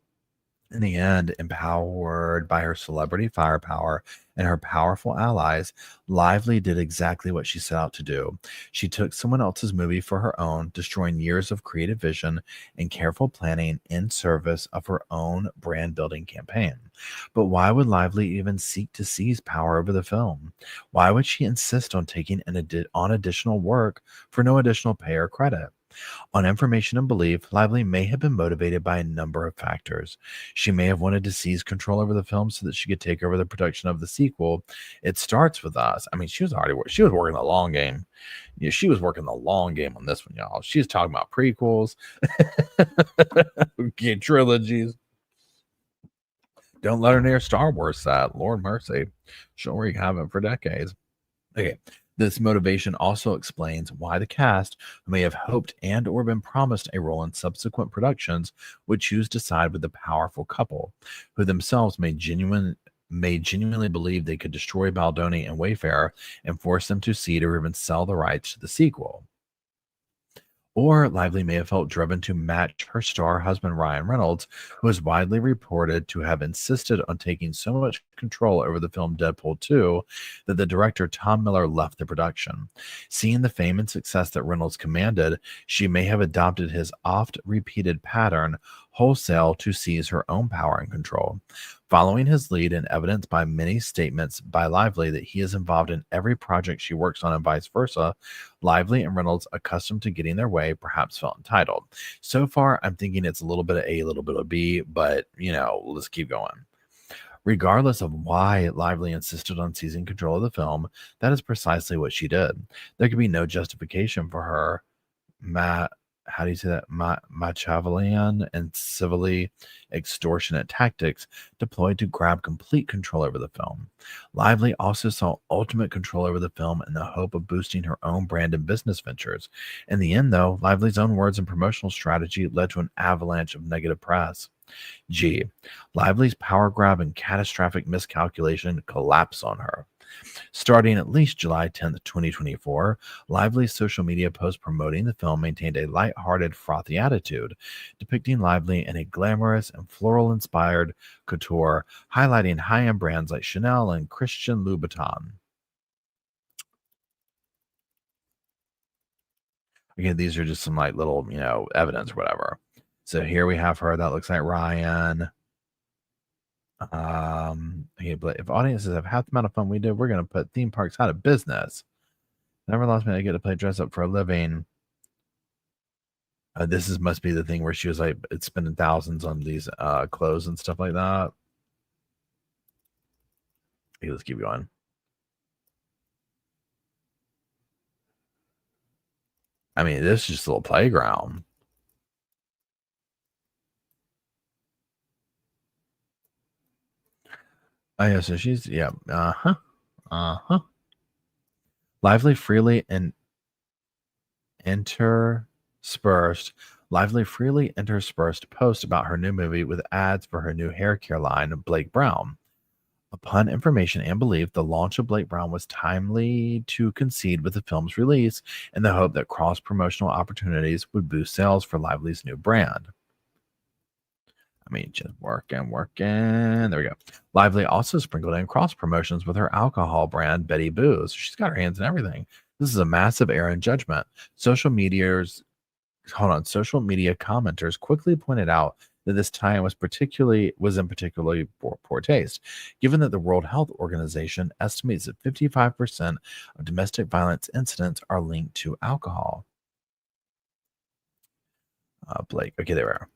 In the end, empowered by her celebrity firepower and her powerful allies, Lively did exactly what she set out to do. She took someone else's movie for her own, destroying years of creative vision and careful planning in service of her own brand building campaign. But why would Lively even seek to seize power over the film? Why would she insist on taking on additional work for no additional pay or credit? On information and belief, Lively may have been motivated by a number of factors. She may have wanted to seize control over the film so that she could take over the production of the sequel. It starts with us. I mean, she was working the long game. Yeah, she was working the long game on this one, y'all. She's talking about prequels, trilogies. Don't let her near Star Wars set. Lord mercy. She'll wreak havoc for decades. Okay. This motivation also explains why the cast, who may have hoped and or been promised a role in subsequent productions, would choose to side with the powerful couple, who themselves may genuinely believe they could destroy Baldoni and Wayfarer and force them to cede or even sell the rights to the sequel. Or Lively may have felt driven to match her star husband Ryan Reynolds, who is widely reported to have insisted on taking so much control over the film Deadpool 2 that the director Tom Miller left the production. Seeing the fame and success that Reynolds commanded, she may have adopted his oft repeated pattern wholesale to seize her own power and control. Following his lead and evidenced by many statements by Lively that he is involved in every project she works on and vice versa, Lively and Reynolds, accustomed to getting their way, perhaps felt entitled. So far, I'm thinking it's a little bit of A, a little bit of B, but, let's keep going. Regardless of why Lively insisted on seizing control of the film, that is precisely what she did. There could be no justification for her how do you say that? Machiavellian and civilly extortionate tactics deployed to grab complete control over the film. Lively also saw ultimate control over the film in the hope of boosting her own brand and business ventures. In the end, though, Lively's own words and promotional strategy led to an avalanche of negative press. G. Lively's power grab and catastrophic miscalculation collapse on her. Starting at least July 10th, 2024, Lively's social media posts promoting the film maintained a light-hearted, frothy attitude, depicting Lively in a glamorous and floral-inspired couture, highlighting high-end brands like Chanel and Christian Louboutin. Again, these are just some little, evidence or whatever. So here we have her. That looks like Ryan. Okay, but if audiences have half the amount of fun we did, we're going to put theme parks out of business. Never lost me. I get to play dress up for a living. This must be the thing where she was spending thousands on these clothes and stuff like that. Okay, let's keep going. I mean, this is just a little playground. Oh yeah, so she's Lively freely and interspersed posts about her new movie with ads for her new hair care line, Blake Brown. Upon information and belief, the launch of Blake Brown was timely to concede with the film's release in the hope that cross-promotional opportunities would boost sales for Lively's new brand. I mean, just working. There we go. Lively also sprinkled in cross promotions with her alcohol brand, Betty Booze. She's got her hands in everything. This is a massive error in judgment. Social media commenters quickly pointed out that this tie was in particularly poor taste, given that the World Health Organization estimates that 55% of domestic violence incidents are linked to alcohol. Blake, okay, there we are.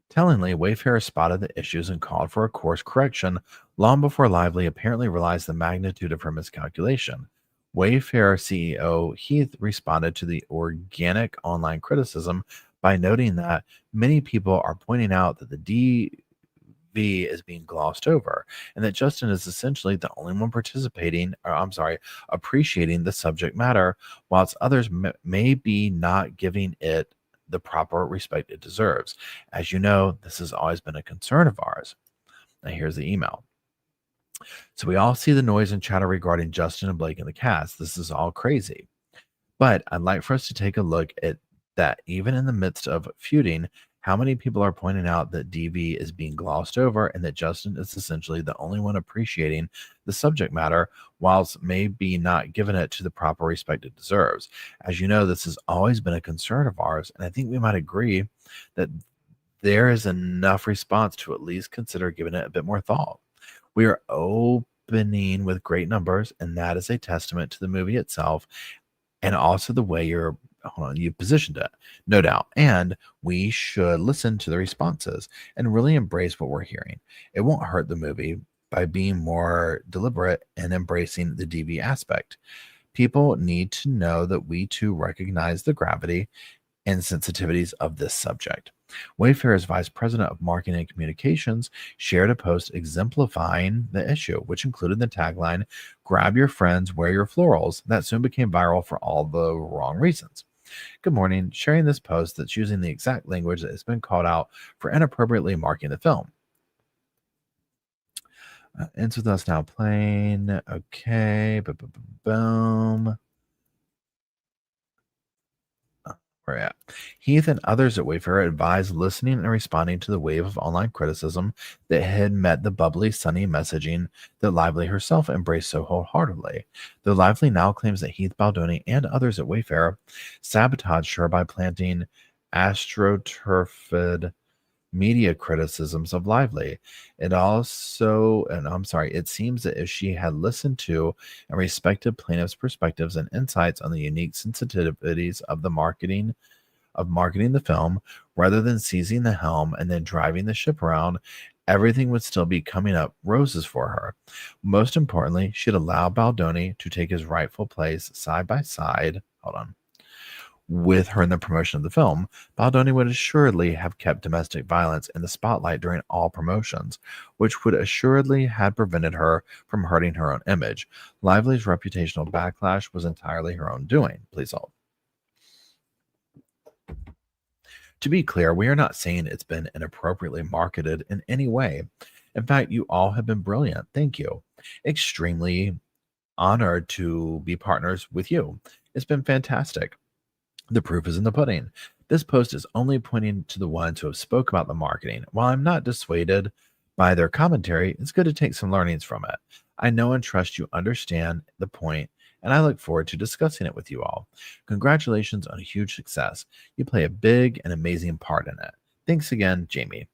Tellingly, Wayfarer spotted the issues and called for a course correction long before Lively apparently realized the magnitude of her miscalculation. Wayfarer CEO Heath responded to the organic online criticism by noting that many people are pointing out that the DV is being glossed over, and that Justin is essentially the only one appreciating the subject matter, whilst others may be not giving it the proper respect it deserves. As you know, this has always been a concern of ours. Now, here's the email. So we all see the noise and chatter regarding Justin and Blake in the cast. This is all crazy. But I'd like for us to take a look at that even in the midst of feuding, how many people are pointing out that DV is being glossed over and that Justin is essentially the only one appreciating the subject matter, whilst maybe not giving it to the proper respect it deserves. As you know, this has always been a concern of ours, and I think we might agree that there is enough response to at least consider giving it a bit more thought. We are opening with great numbers, and that is a testament to the movie itself and also the way you positioned it, no doubt. And we should listen to the responses and really embrace what we're hearing. It won't hurt the movie by being more deliberate and embracing the DV aspect. People need to know that we too recognize the gravity and sensitivities of this subject. Wayfair's vice president of marketing and communications shared a post exemplifying the issue, which included the tagline, "Grab your friends, wear your florals," that soon became viral for all the wrong reasons. Good morning, sharing this post that's using the exact language that has been called out for inappropriately marking the film. Ends with us now playing. Okay, boom. We're at. Heath and others at Wayfair advised listening and responding to the wave of online criticism that had met the bubbly, sunny messaging that Lively herself embraced so wholeheartedly. Though Lively now claims that Heath Baldoni and others at Wayfair sabotaged her by planting astroturfed media criticisms of Lively. It seems that if she had listened to and respected plaintiffs' perspectives and insights on the unique sensitivities of marketing the film, rather than seizing the helm and then driving the ship around, everything would still be coming up roses for her. Most importantly, she'd allow Baldoni to take his rightful place side by side. Hold on with her in the promotion of the film, Baldoni would assuredly have kept domestic violence in the spotlight during all promotions, which would assuredly have prevented her from hurting her own image. Lively's reputational backlash was entirely her own doing. Please hold. To be clear, we are not saying it's been inappropriately marketed in any way. In fact, you all have been brilliant. Thank you. Extremely honored to be partners with you. It's been fantastic. The proof is in the pudding. This post is only pointing to the ones who have spoke about the marketing. While I'm not dissuaded by their commentary, it's good to take some learnings from it. I know and trust you understand the point, and I look forward to discussing it with you all. Congratulations on a huge success. You play a big and amazing part in it. Thanks again, Jamie.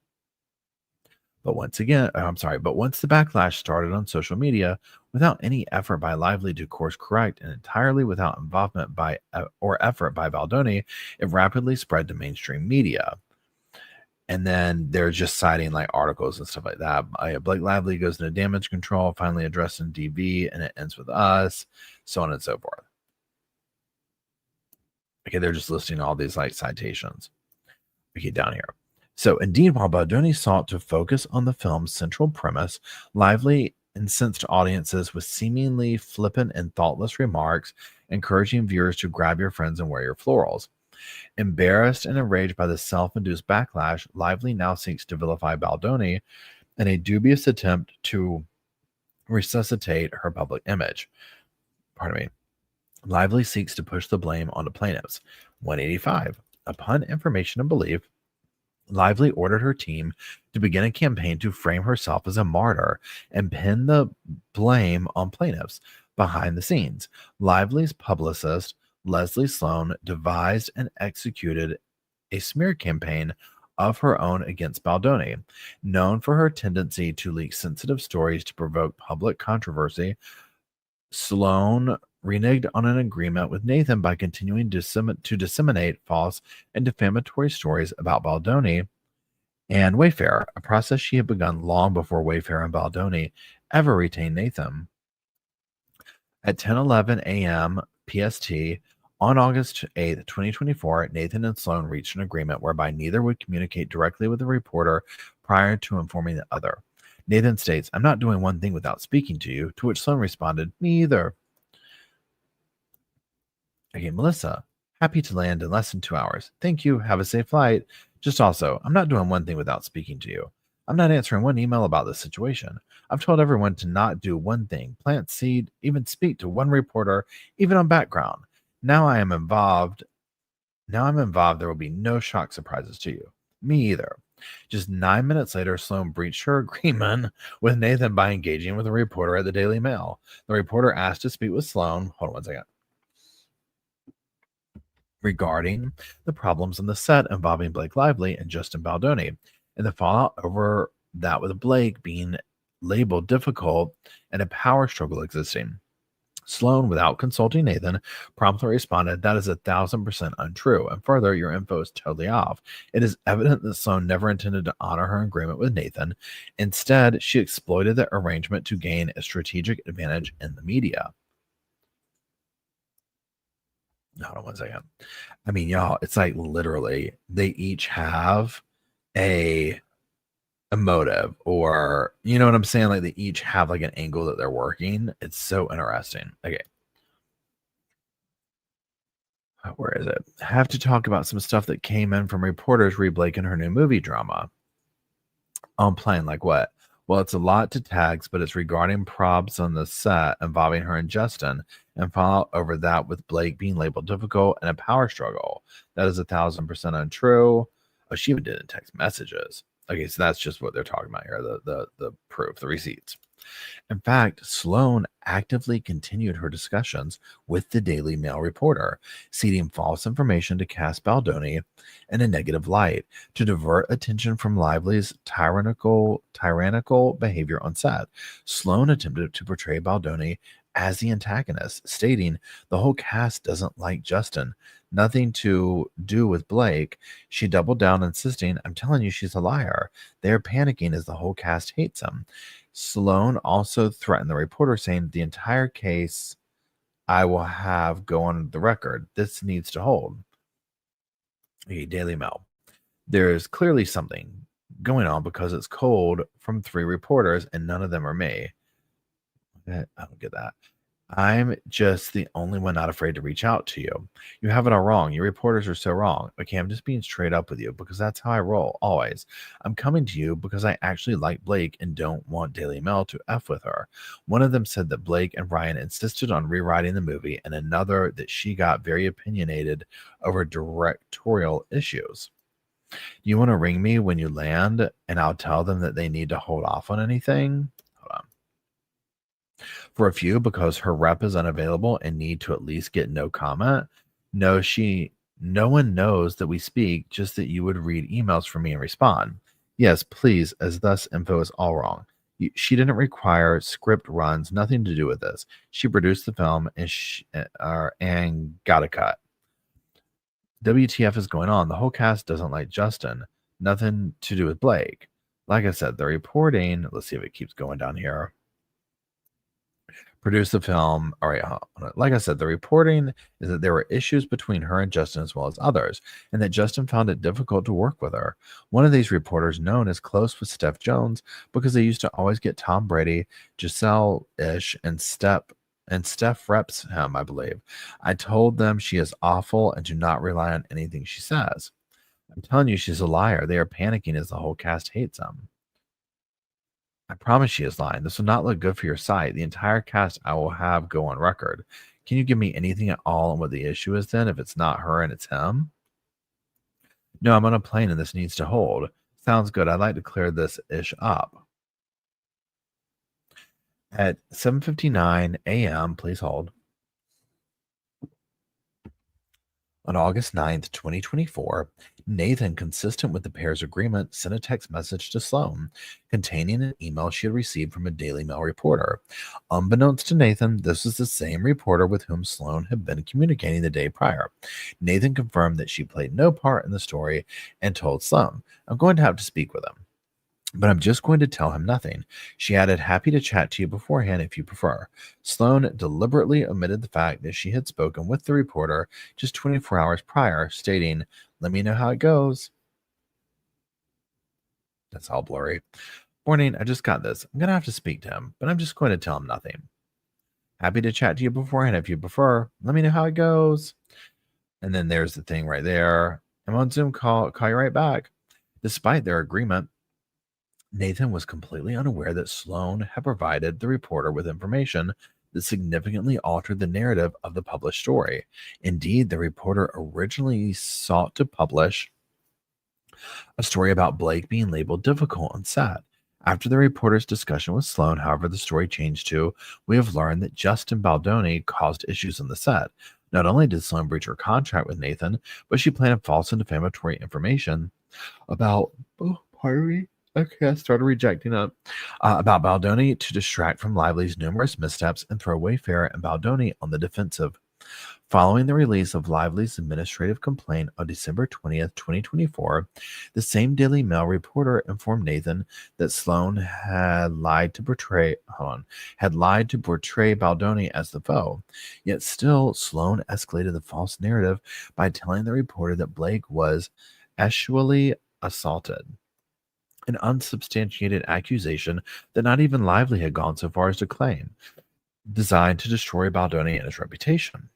But once the backlash started on social media, without any effort by Lively to course correct and entirely without involvement by or effort by Baldoni, it rapidly spread to mainstream media. And then they're just citing like articles and stuff like that. Blake Lively goes into damage control, finally addressed in DV, and it ends with us, so on and so forth. Okay, they're just listing all these like citations. Okay, down here. So, indeed, while Baldoni sought to focus on the film's central premise, Lively incensed audiences with seemingly flippant and thoughtless remarks, encouraging viewers to grab your friends and wear your florals. Embarrassed and enraged by the self-induced backlash, Lively now seeks to vilify Baldoni in a dubious attempt to resuscitate her public image. Pardon me. Lively seeks to push the blame onto plaintiffs. 185. Upon information and belief, Lively ordered her team to begin a campaign to frame herself as a martyr and pin the blame on plaintiffs. Behind the scenes, Lively's publicist, Leslie Sloan, devised and executed a smear campaign of her own against Baldoni. Known for her tendency to leak sensitive stories to provoke public controversy, Sloan reneged on an agreement with Nathan by continuing to disseminate false and defamatory stories about Baldoni and Wayfair, a process she had begun long before Wayfair and Baldoni ever retained Nathan. At 10:11 a.m. PST on August 8th, 2024, Nathan and Sloan reached an agreement whereby neither would communicate directly with the reporter prior to informing the other. Nathan states, "I'm not doing one thing without speaking to you," to which Sloan responded, "Me either." Okay, Melissa, happy to land in less than 2 hours. Thank you. Have a safe flight. Just also, I'm not doing one thing without speaking to you. I'm not answering one email about this situation. I've told everyone to not do one thing, plant seed, even speak to one reporter, even on background. Now I am involved. Now I'm involved. There will be no shock surprises to you. Me either. Just 9 minutes later, Sloan breached her agreement with Nathan by engaging with a reporter at the Daily Mail. The reporter asked to speak with Sloan. Hold on one second. Regarding the problems on the set involving Blake Lively and Justin Baldoni, and the fallout over that with Blake being labeled difficult and a power struggle existing. Sloan, without consulting Nathan, promptly responded, "That is 1,000% untrue. And further, your info is totally off. It is evident that Sloan never intended to honor her agreement with Nathan. Instead, she exploited the arrangement to gain a strategic advantage in the media." Hold on one second. I mean, y'all, it's like literally they each have a motive, or you know what I'm saying? Like they each have like an angle that they're working. It's so interesting. Okay. Where is it? Have to talk about some stuff that came in from reporters re Blake and her new movie drama. I'm playing like what? Well, it's a lot to tags, but it's regarding probs on the set involving her and Justin, and fallout over that with Blake being labeled difficult and a power struggle. That is 1,000% untrue. Oh, she even did it in text messages. Okay, so that's just what they're talking about here. The proof, the receipts. In fact, Sloan actively continued her discussions with the Daily Mail reporter, seeding false information to cast Baldoni in a negative light, to divert attention from Lively's tyrannical behavior on set. Sloan attempted to portray Baldoni as the antagonist, stating the whole cast doesn't like Justin. Nothing to do with Blake. She doubled down, insisting, "I'm telling you, she's a liar. They're panicking as the whole cast hates him." Sloan also threatened the reporter, saying, "The entire case I will have go on the record. This needs to hold." The Daily Mail. There is clearly something going on because it's cold from 3 reporters and none of them are me. I don't get that. I'm just the only one not afraid to reach out to you. You have it all wrong. Your reporters are so wrong. Okay, I'm just being straight up with you because that's how I roll, always. I'm coming to you because I actually like Blake and don't want Daily Mail to F with her. One of them said that Blake and Ryan insisted on rewriting the movie, and another that she got very opinionated over directorial issues. Do you want to ring me when you land and I'll tell them that they need to hold off on anything? Hold on. For a few, because her rep is unavailable and need to at least get no comment. No one knows that we speak, just that you would read emails from me and respond. Yes, please, as thus info is all wrong. She didn't require script runs, nothing to do with this. She produced the film and got a cut. WTF is going on? The whole cast doesn't like Justin. Nothing to do with Blake. Like I said, the reporting, let's see if it keeps going down here. Produced the film. All right. Like I said, the reporting is that there were issues between her and Justin as well as others, and that Justin found it difficult to work with her. One of these reporters, known as close with Steph Jones, because they used to always get Tom Brady, Giselle-ish, and Steph reps him, I believe. I told them she is awful and do not rely on anything she says. I'm telling you, she's a liar. They are panicking as the whole cast hates him. I promise she is lying. This will not look good for your site. The entire cast I will have go on record. Can you give me anything at all on what the issue is then, if it's not her and it's him? No, I'm on a plane and this needs to hold. Sounds good. I'd like to clear this ish up. At 7:59 a.m., please hold. On August 9th, 2024, Nathan, consistent with the pair's agreement, sent a text message to Sloan containing an email she had received from a Daily Mail reporter. Unbeknownst to Nathan, this was the same reporter with whom Sloan had been communicating the day prior. Nathan confirmed that she played no part in the story and told Sloan, "I'm going to have to speak with him, but I'm just going to tell him nothing." She added, "Happy to chat to you beforehand if you prefer." Sloan deliberately omitted the fact that she had spoken with the reporter just 24 hours prior, stating, "Let me know how it goes." That's all blurry. "Morning, I just got this. I'm going to have to speak to him, but I'm just going to tell him nothing. Happy to chat to you beforehand if you prefer. Let me know how it goes." And then there's the thing right there. "I'm on Zoom call. Call you right back." Despite their agreement, Nathan was completely unaware that Sloan had provided the reporter with information that significantly altered the narrative of the published story. Indeed, the reporter originally sought to publish a story about Blake being labeled difficult and sad. After the reporter's discussion with Sloan, however, the story changed to, "We have learned that Justin Baldoni caused issues on the set. Not only did Sloan breach her contract with Nathan, but she planted false and defamatory information about, oh, pardon me. Okay, I started rejecting it. About Baldoni to distract from Lively's numerous missteps and throw Wayfair and Baldoni on the defensive. Following the release of Lively's administrative complaint on December 20th, 2024, the same Daily Mail reporter informed Nathan that Sloan had lied to portray Baldoni as the foe. Yet still, Sloan escalated the false narrative by telling the reporter that Blake was actually assaulted, an unsubstantiated accusation that not even Lively had gone so far as to claim, designed to destroy Baldoni and his reputation.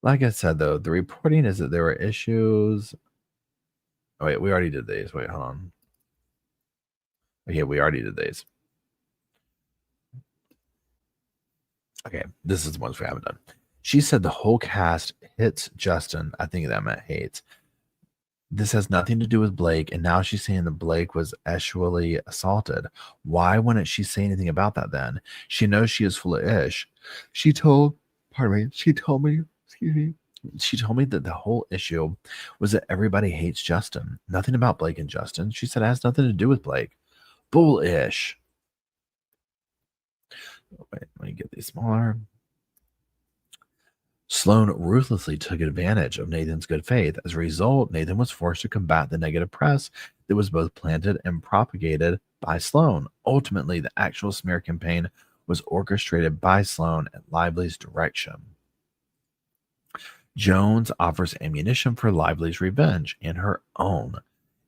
Like I said, though, the reporting is that there were issues. Oh, wait, we already did these. Wait, hold on. Okay, we already did these. Okay, this is the ones we haven't done. She said the whole cast hits Justin. I think that meant hates. This has nothing to do with Blake, and now she's saying that Blake was actually assaulted. Why wouldn't she say anything about that then? She knows she is full of ish. She told me that the whole issue was that everybody hates Justin. Nothing about Blake and Justin. She said it has nothing to do with Blake. Bullish. Wait, let me get these smaller. Sloan ruthlessly took advantage of Nathan's good faith. As a result, Nathan was forced to combat the negative press that was both planted and propagated by Sloan. Ultimately, the actual smear campaign was orchestrated by Sloan at Lively's direction. Jones offers ammunition for Lively's revenge and her own.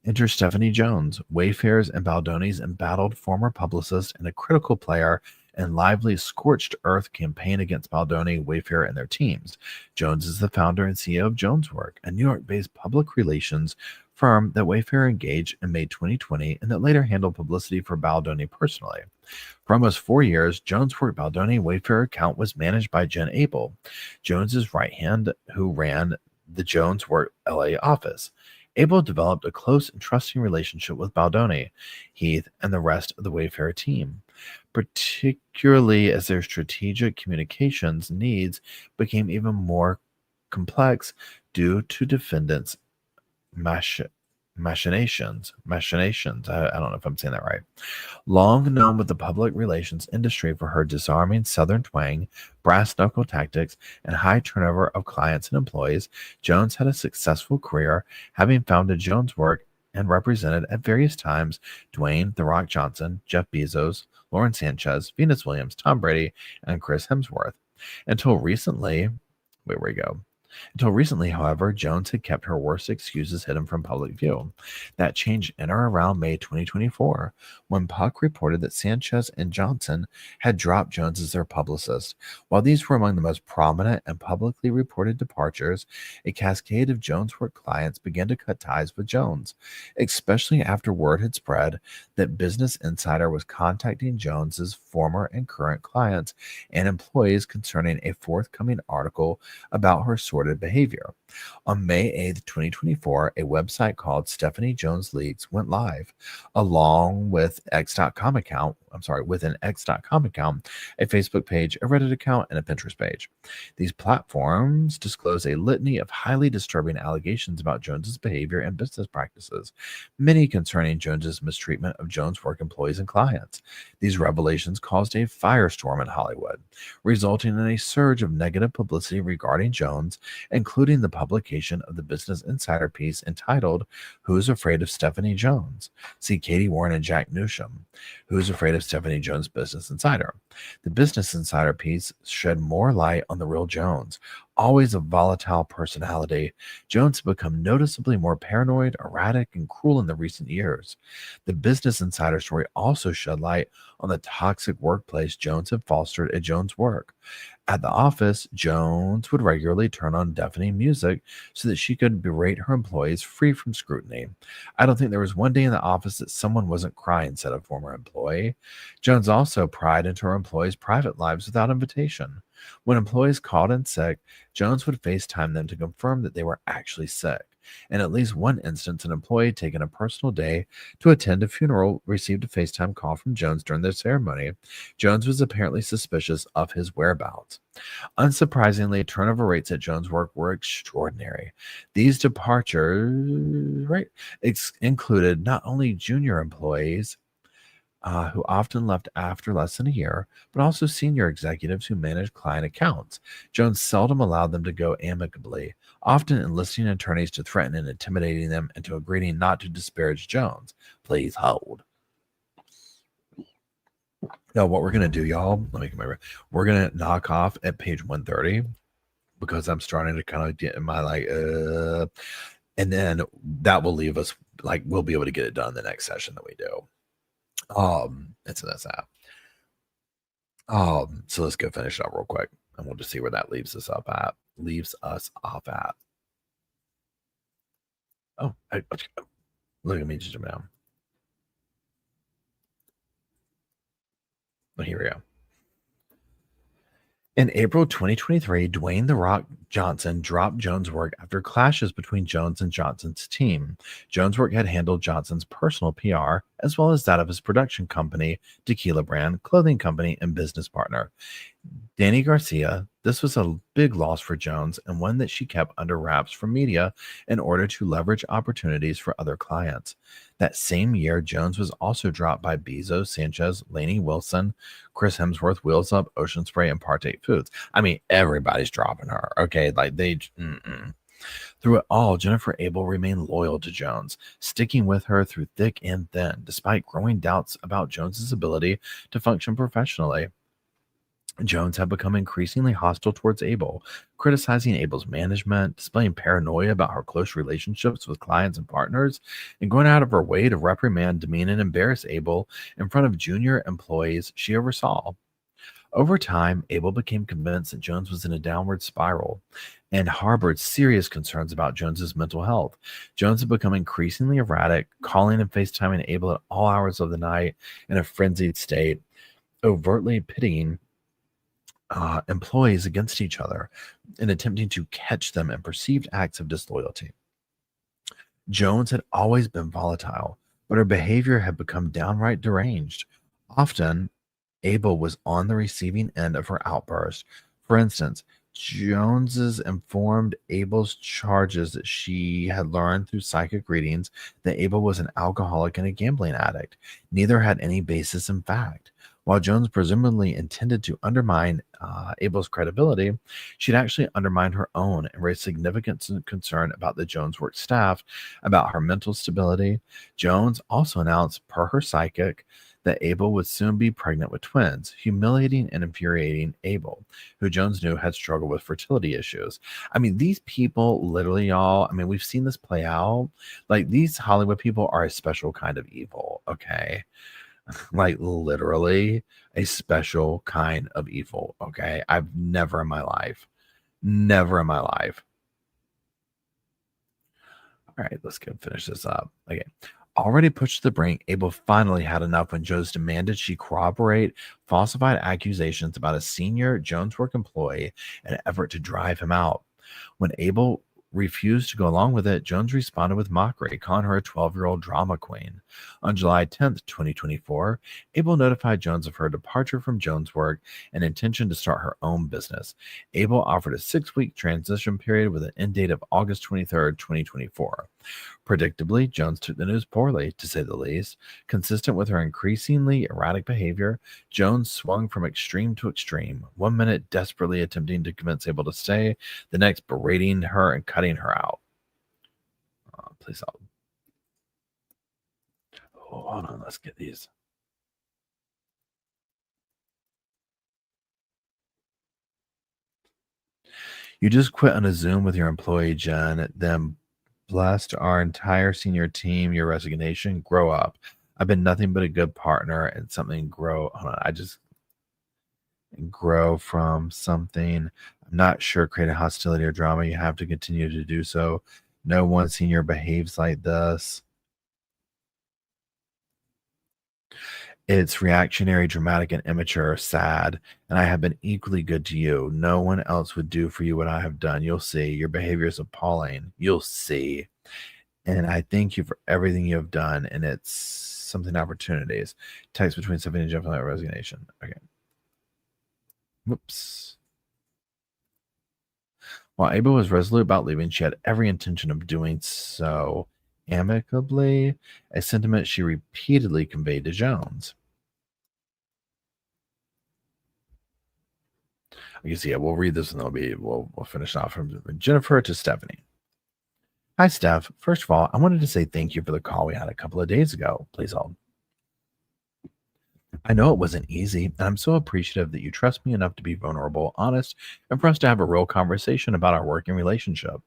Enter Stephanie Jones, Wayfair's and Baldoni's embattled former publicist and a critical player in Lively's scorched earth campaign against Baldoni, Wayfair, and their teams. Jones is the founder and CEO of Joneswork, a New York-based public relations firm that Wayfair engaged in May 2020 and that later handled publicity for Baldoni personally. For almost 4 years, Joneswork Baldoni Wayfair account was managed by Jen Abel, Jones's right hand, who ran the Joneswork LA office. Abel developed a close and trusting relationship with Baldoni, Heath, and the rest of the Wayfair team, particularly as their strategic communications needs became even more complex due to defendants' machinations. I don't know if I'm saying that right. Long known with the public relations industry for her disarming Southern twang, brass knuckle tactics, and high turnover of clients and employees, Jones had a successful career, having founded Joneswork and represented at various times Dwayne "The Rock" Johnson, Jeff Bezos, Lauren Sanchez, Venus Williams, Tom Brady, and Chris Hemsworth. Until recently, however, Jones had kept her worst excuses hidden from public view. That changed in or around May 2024, when Puck reported that Sanchez and Johnson had dropped Jones as their publicist. While these were among the most prominent and publicly reported departures, a cascade of Joneswork clients began to cut ties with Jones, especially after word had spread that Business Insider was contacting Jones's former and current clients and employees concerning a forthcoming article about her sordid behavior. On May 8th, 2024, a website called Stephanie Jones Leaks went live, along with an X.com account, a Facebook page, a Reddit account, and a Pinterest page. These platforms disclose a litany of highly disturbing allegations about Jones's behavior and business practices, many concerning Jones's mistreatment of Joneswork employees and clients. These revelations caused a firestorm in Hollywood, resulting in a surge of negative publicity regarding Jones, including the publication of the Business Insider piece entitled "Who's Afraid of Stephanie Jones?" See Katie Warren and Jack Newsham. Who's Afraid of Stephanie Jones? Business Insider. The Business Insider piece shed more light on the real Jones, Always a volatile personality, Jones has become noticeably more paranoid, erratic, and cruel in the recent years. The Business Insider story also shed light on the toxic workplace Jones had fostered at Jones' work. At the office, Jones would regularly turn on deafening music so that she could berate her employees free from scrutiny. I don't think there was one day in the office that someone wasn't crying, said a former employee. Jones also pried into her employees' private lives without invitation. When employees called in sick, Jones would FaceTime them to confirm that they were actually sick. In at least one instance, an employee taking a personal day to attend a funeral received a FaceTime call from Jones during the ceremony. Jones was apparently suspicious of his whereabouts. Unsurprisingly, turnover rates at Jones' work were extraordinary. These departures, right, included not only junior employees who often left after less than a year, but also senior executives who managed client accounts. Jones seldom allowed them to go amicably, often enlisting attorneys to threaten and intimidating them into agreeing not to disparage Jones. Please hold. Now, what we're going to do, y'all, let me come over. We're going to knock off at page 130 because I'm starting to kind of get in my and then that will leave us we'll be able to get it done the next session that we do. And so that's that. So let's go finish it up real quick, and we'll just see where that leaves us off at. Oh, look at me just jump down. Well, here we go. In April 2023, Dwayne "The Rock" Johnson dropped Jones' work after clashes between Jones and Johnson's team. Jones' work had handled Johnson's personal PR, as well as that of his production company, Tequila Brand, clothing company, and business partner. Danny Garcia, this was a big loss for Jones and one that she kept under wraps from media in order to leverage opportunities for other clients. That same year, Jones was also dropped by Bezos, Sanchez, Lainey Wilson, Chris Hemsworth, Wheels Up, Ocean Spray, and Partake Foods. I mean, everybody's dropping her. Okay, Through it all, Jennifer Abel remained loyal to Jones, sticking with her through thick and thin, despite growing doubts about Jones's ability to function professionally. Jones had become increasingly hostile towards Abel, criticizing Abel's management, displaying paranoia about her close relationships with clients and partners, and going out of her way to reprimand, demean, and embarrass Abel in front of junior employees she oversaw. Over time, Abel became convinced that Jones was in a downward spiral and harbored serious concerns about Jones's mental health. Jones had become increasingly erratic, calling and FaceTiming Abel at all hours of the night in a frenzied state, overtly pitting employees against each other and attempting to catch them in perceived acts of disloyalty. Jones had always been volatile, but her behavior had become downright deranged. Often, Abel was on the receiving end of her outburst. For instance, Jones's informed Abel's charges that she had learned through psychic readings that Abel was an alcoholic and a gambling addict. Neither had any basis in fact. While Jones presumably intended to undermine Abel's credibility, she'd actually undermined her own and raised significant concern about the Jones work staff, about her mental stability. Jones also announced, per her psychic, that Abel would soon be pregnant with twins, humiliating and infuriating Abel, who Jones knew had struggled with fertility issues. I mean, these people literally, y'all, I mean, we've seen this play out. Like, these Hollywood people are a special kind of evil, okay? Like, literally a special kind of evil, okay? I've never in my life. All right, let's go finish this up. Okay. Already pushed to the brink, Abel finally had enough when Jones demanded she corroborate falsified accusations about a senior Jones work employee in an effort to drive him out. When Abel refused to go along with it, Jones responded with mockery, calling her a 12-year-old drama queen. On July 10th, 2024, Abel notified Jones of her departure from Jones work and intention to start her own business. Abel offered a 6-week transition period with an end date of August 23rd, 2024. Predictably, Jones took the news poorly, to say the least. Consistent with her increasingly erratic behavior, Jones swung from extreme to extreme, one minute desperately attempting to convince Abel to stay, the next berating her and cutting her out. Please hold. Oh, hold on, let's get these. You just quit on a Zoom with your employee, Jen, then blessed our entire senior team, your resignation. Grow up. I've been nothing but a good partner and something grow. Hold on, I just grow from something. I'm not sure creating hostility or drama. You have to continue to do so. No one senior behaves like this. It's reactionary, dramatic, and immature, sad, and I have been equally good to you. No one else would do for you what I have done. You'll see. Your behavior is appalling. You'll see. And I thank you for everything you have done. And it's something opportunities. Text between Stephanie and Jeff on that resignation. Okay. Whoops. While Ava was resolute about leaving, she had every intention of doing so amicably, a sentiment she repeatedly conveyed to Jones. I guess, yeah, we'll read this and we'll finish off from Jennifer to Stephanie. Hi, Steph. First of all, I wanted to say thank you for the call we had a couple of days ago. Please hold. I know it wasn't easy, and I'm so appreciative that you trust me enough to be vulnerable, honest, and for us to have a real conversation about our working relationship.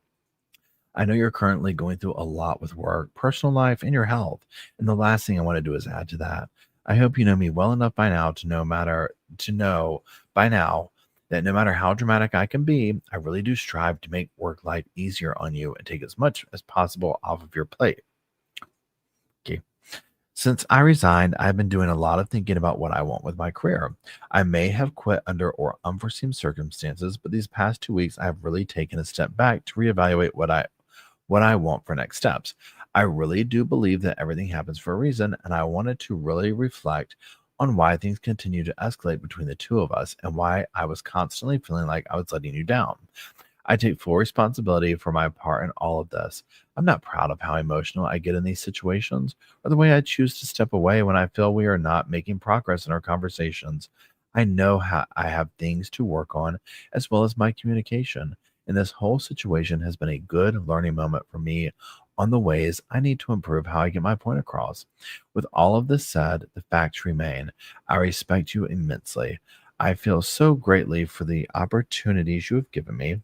I know you're currently going through a lot with work, personal life, and your health, and the last thing I want to do is add to that. I hope you know me well enough by now to know by now that no matter how dramatic I can be, I really do strive to make work life easier on you and take as much as possible off of your plate. Okay. Since I resigned, I've been doing a lot of thinking about what I want with my career. I may have quit under or unforeseen circumstances, but these past 2 weeks I have really taken a step back to reevaluate what I want for next steps. I really do believe that everything happens for a reason, and I wanted to really reflect on why things continue to escalate between the two of us and why I was constantly feeling like I was letting you down. I take full responsibility for my part in all of this. I'm not proud of how emotional I get in these situations or the way I choose to step away when I feel we are not making progress in our conversations. I know how I have things to work on as well as my communication. And this whole situation has been a good learning moment for me on the ways I need to improve how I get my point across. With all of this said, the facts remain. I respect you immensely. I feel so greatly for the opportunities you have given me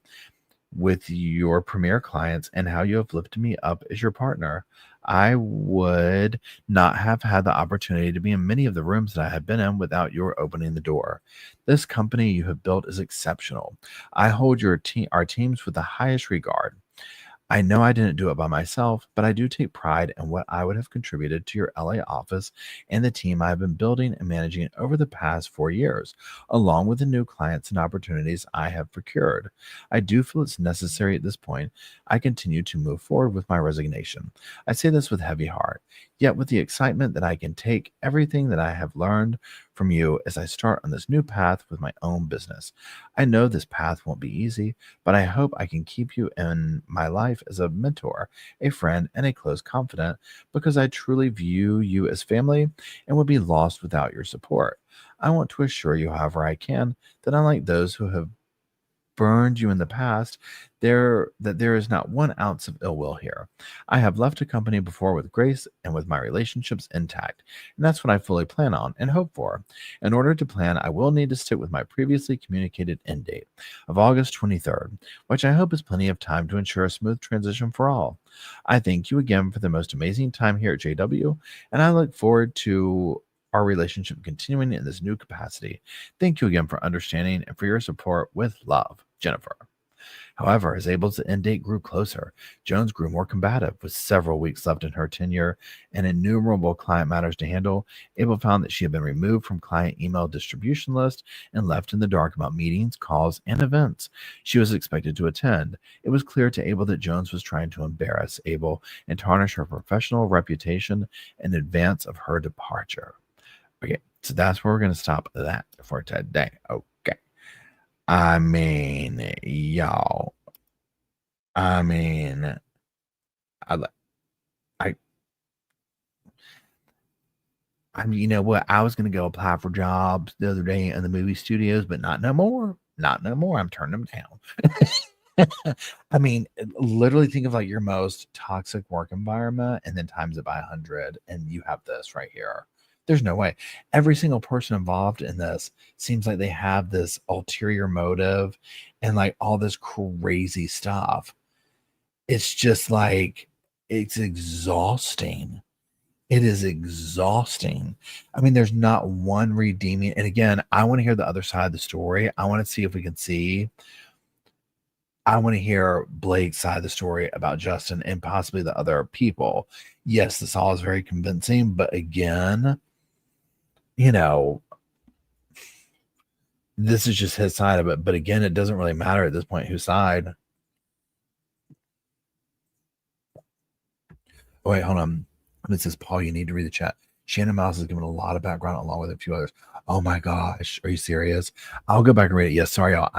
with your premier clients and how you have lifted me up as your partner. I would not have had the opportunity to be in many of the rooms that I have been in without your opening the door. This company you have built is exceptional. I hold our teams with the highest regard. I know I didn't do it by myself, but I do take pride in what I would have contributed to your LA office and the team I have been building and managing over the past 4 years, along with the new clients and opportunities I have procured. I do feel it's necessary at this point. I continue to move forward with my resignation. I say this with heavy heart, yet with the excitement that I can take everything that I have learned from you as I start on this new path with my own business. I know this path won't be easy, but I hope I can keep you in my life as a mentor, a friend, and a close confidant because I truly view you as family and would be lost without your support. I want to assure you, however I can, that unlike those who have burned you in the past, there is not 1 ounce of ill will here. I have left a company before with grace and with my relationships intact, and that's what I fully plan on and hope for. In order to plan, I will need to stick with my previously communicated end date of August 23rd, which I hope is plenty of time to ensure a smooth transition for all. I thank you again for the most amazing time here at JW, and I look forward to our relationship continuing in this new capacity. Thank you again for understanding and for your support. With love, Jennifer. However, as Abel's end date grew closer, Jones grew more combative. With several weeks left in her tenure and innumerable client matters to handle, Abel found that she had been removed from client email distribution list and left in the dark about meetings, calls, and events she was expected to attend. It was clear to Abel that Jones was trying to embarrass Abel and tarnish her professional reputation in advance of her departure. Okay, so that's where we're going to stop that for today. Okay. I mean, y'all. I mean, I, I, I mean, you know what? I was going to go apply for jobs the other day in the movie studios, but not no more. Not no more. I'm turning them down. I mean, literally think of like your most toxic work environment and then times it by 100, and you have this right here. There's no way. Every single person involved in this seems like they have this ulterior motive and like all this crazy stuff. It's just like, it's exhausting. It is exhausting. I mean, there's not one redeeming. And again, I want to hear the other side of the story. I want to see if we can see. I want to hear Blake's side of the story about Justin and possibly the other people. Yes, this all is very convincing, but again, you know, this is just his side of it. But again, it doesn't really matter at this point whose side. Oh, wait, hold on. It says, Paul, you need to read the chat. Shannon Mouse has given a lot of background along with a few others. Oh my gosh. Are you serious? I'll go back and read it. Yes, sorry, y'all.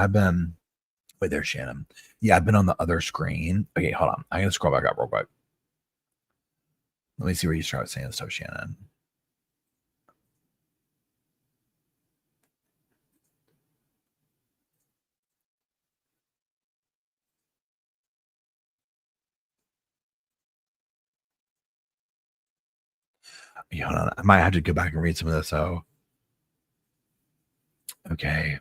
Wait, there's Shannon. Yeah, I've been on the other screen. Okay, hold on. I'm going to scroll back up real quick. Let me see where you start saying stuff, Shannon. Yeah, hold on. I might have to go back and read some of this. So, okay.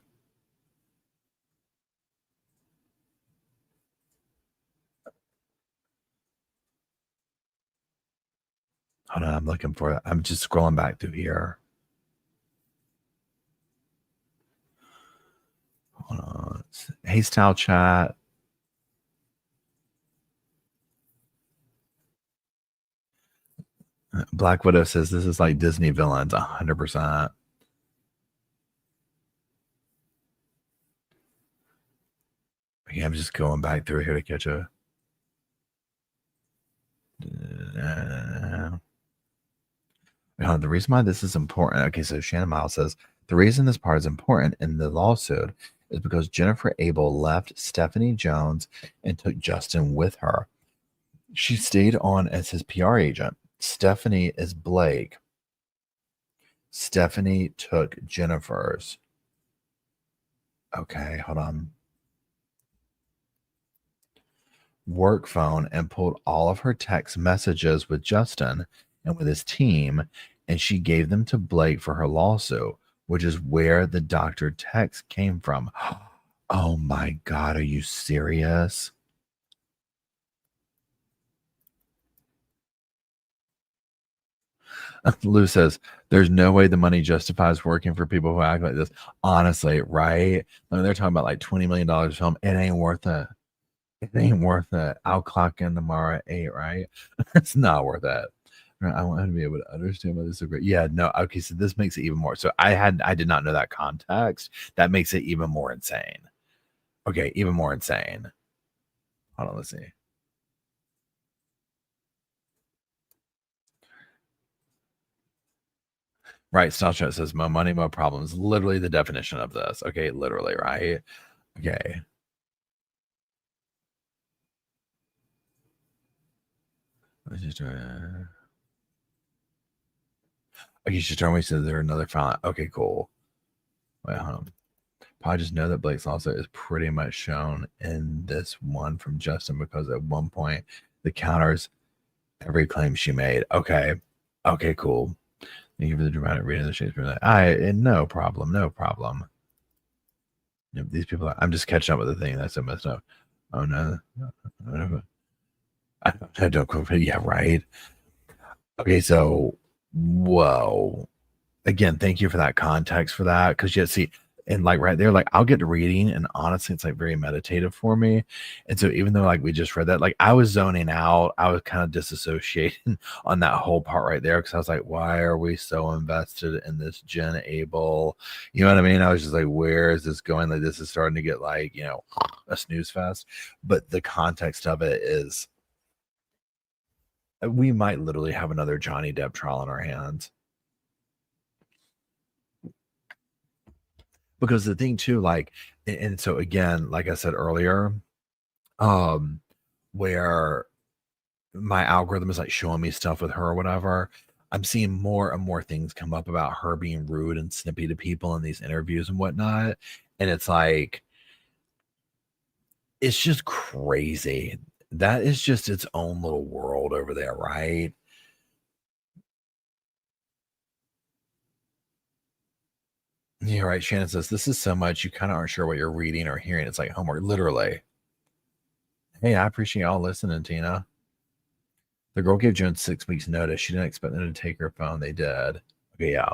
Hold on. I'm looking for it. I'm just scrolling back through here. Hold on. Hey, Style Chat. Black Widow says this is like Disney villains, 100%. Okay, I'm just going back through here to catch a. The reason why this is important. Okay, so Shannon Miles says the reason this part is important in the lawsuit is because Jennifer Abel left Stephanie Jones and took Justin with her. She stayed on as his PR agent. Stephanie is Blake. Stephanie took Jennifer's. Okay, hold on. Work phone and pulled all of her text messages with Justin and with his team, and she gave them to Blake for her lawsuit, which is where the doctor text came from. Oh my God, are you serious? Lou says, there's no way the money justifies working for people who act like this. Honestly, right? Like they're talking about like $20 million film. It ain't worth it. It ain't worth it. I'll clock in tomorrow at 8, right? It's not worth it. I want him to be able to understand why this is so great. Yeah, no, okay, so this makes it even more. So I did not know that context. That makes it even more insane. Okay, even more insane. Hold on, let's see. Right, Style Chat says, "Mo money, mo problems." Literally the definition of this. Okay, literally, right? Okay. Let's just okay, she's telling me so there's another file. Okay, cool. Wait, hold on. I just know that Blake's lawsuit is pretty much shown in this one from Justin because at one point the counters every claim she made. Okay. Okay, cool. Thank you for the dramatic reading of the Shakespeare. No problem. No problem. Yep, these people, I'm just catching up with the thing that's so messed up. Oh no. I don't quote. Yeah, right. Okay, so whoa. Again, thank you for that context for that. Cause yet see, and like right there, like I'll get to reading and honestly it's like very meditative for me. And so even though like we just read that, like I was zoning out, I was kind of disassociating on that whole part right there because I was like, why are we so invested in this Jen Abel? You know what I mean? I was just like, where is this going? Like this is starting to get like, a snooze fest. But the context of it is we might literally have another Johnny Depp trial in our hands. Because the thing too, like, and so again, like I said earlier, where my algorithm is like showing me stuff with her or whatever, I'm seeing more and more things come up about her being rude and snippy to people in these interviews and whatnot. And it's like, it's just crazy. That is just its own little world over there, right? You're right. Shannon says, this is so much. You kind of aren't sure what you're reading or hearing. It's like homework, literally. Hey, I appreciate y'all listening, Tina. The girl gave Joan 6 weeks notice. She didn't expect them to take her phone. They did. Okay, yeah.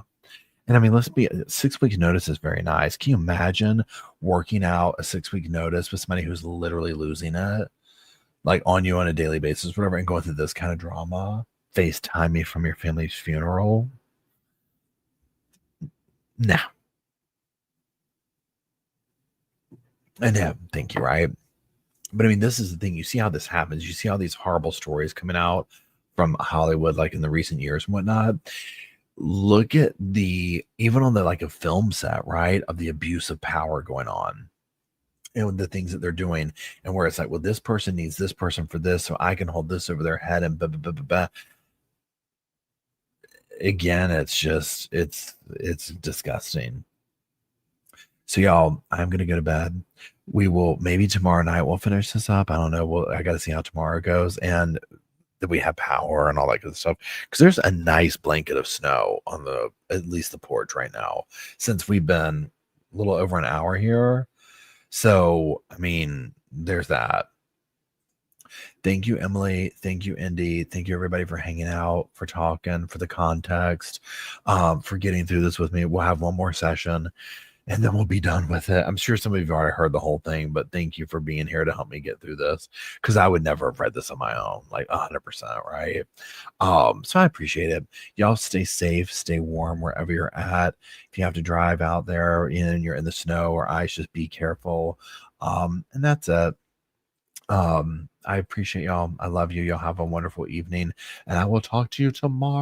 And I mean, let's be 6 weeks notice is very nice. Can you imagine working out a 6 week notice with somebody who's literally losing it, like on you on a daily basis, whatever, and going through this kind of drama? FaceTime me from your family's funeral? Nah. And yeah, thank you, right? But I mean, this is the thing. You see how this happens. You see how these horrible stories coming out from Hollywood, like in the recent years and whatnot. Look at even on the like a film set, right, of the abuse of power going on and the things that they're doing, and where it's like, well, this person needs this person for this, so I can hold this over their head, and blah, blah, blah, blah, blah. Again, it's just it's disgusting. So y'all, I'm gonna go to bed. We will maybe tomorrow night we'll finish this up. I don't know. I got to see how tomorrow goes, and that we have power and all that good stuff. Because there's a nice blanket of snow on at least the porch right now, since we've been a little over an hour here. So I mean, there's that. Thank you, Emily. Thank you, Indy. Thank you, everybody, for hanging out, for talking, for the context, for getting through this with me. We'll have one more session and then we'll be done with it. I'm sure some of you have already heard the whole thing, but thank you for being here to help me get through this, because I would never have read this on my own, like 100%, right? So I appreciate it. Y'all stay safe, stay warm wherever you're at. If you have to drive out there and you're in the snow or ice, just be careful. And that's it. I appreciate y'all. I love you. Y'all have a wonderful evening, and I will talk to you tomorrow.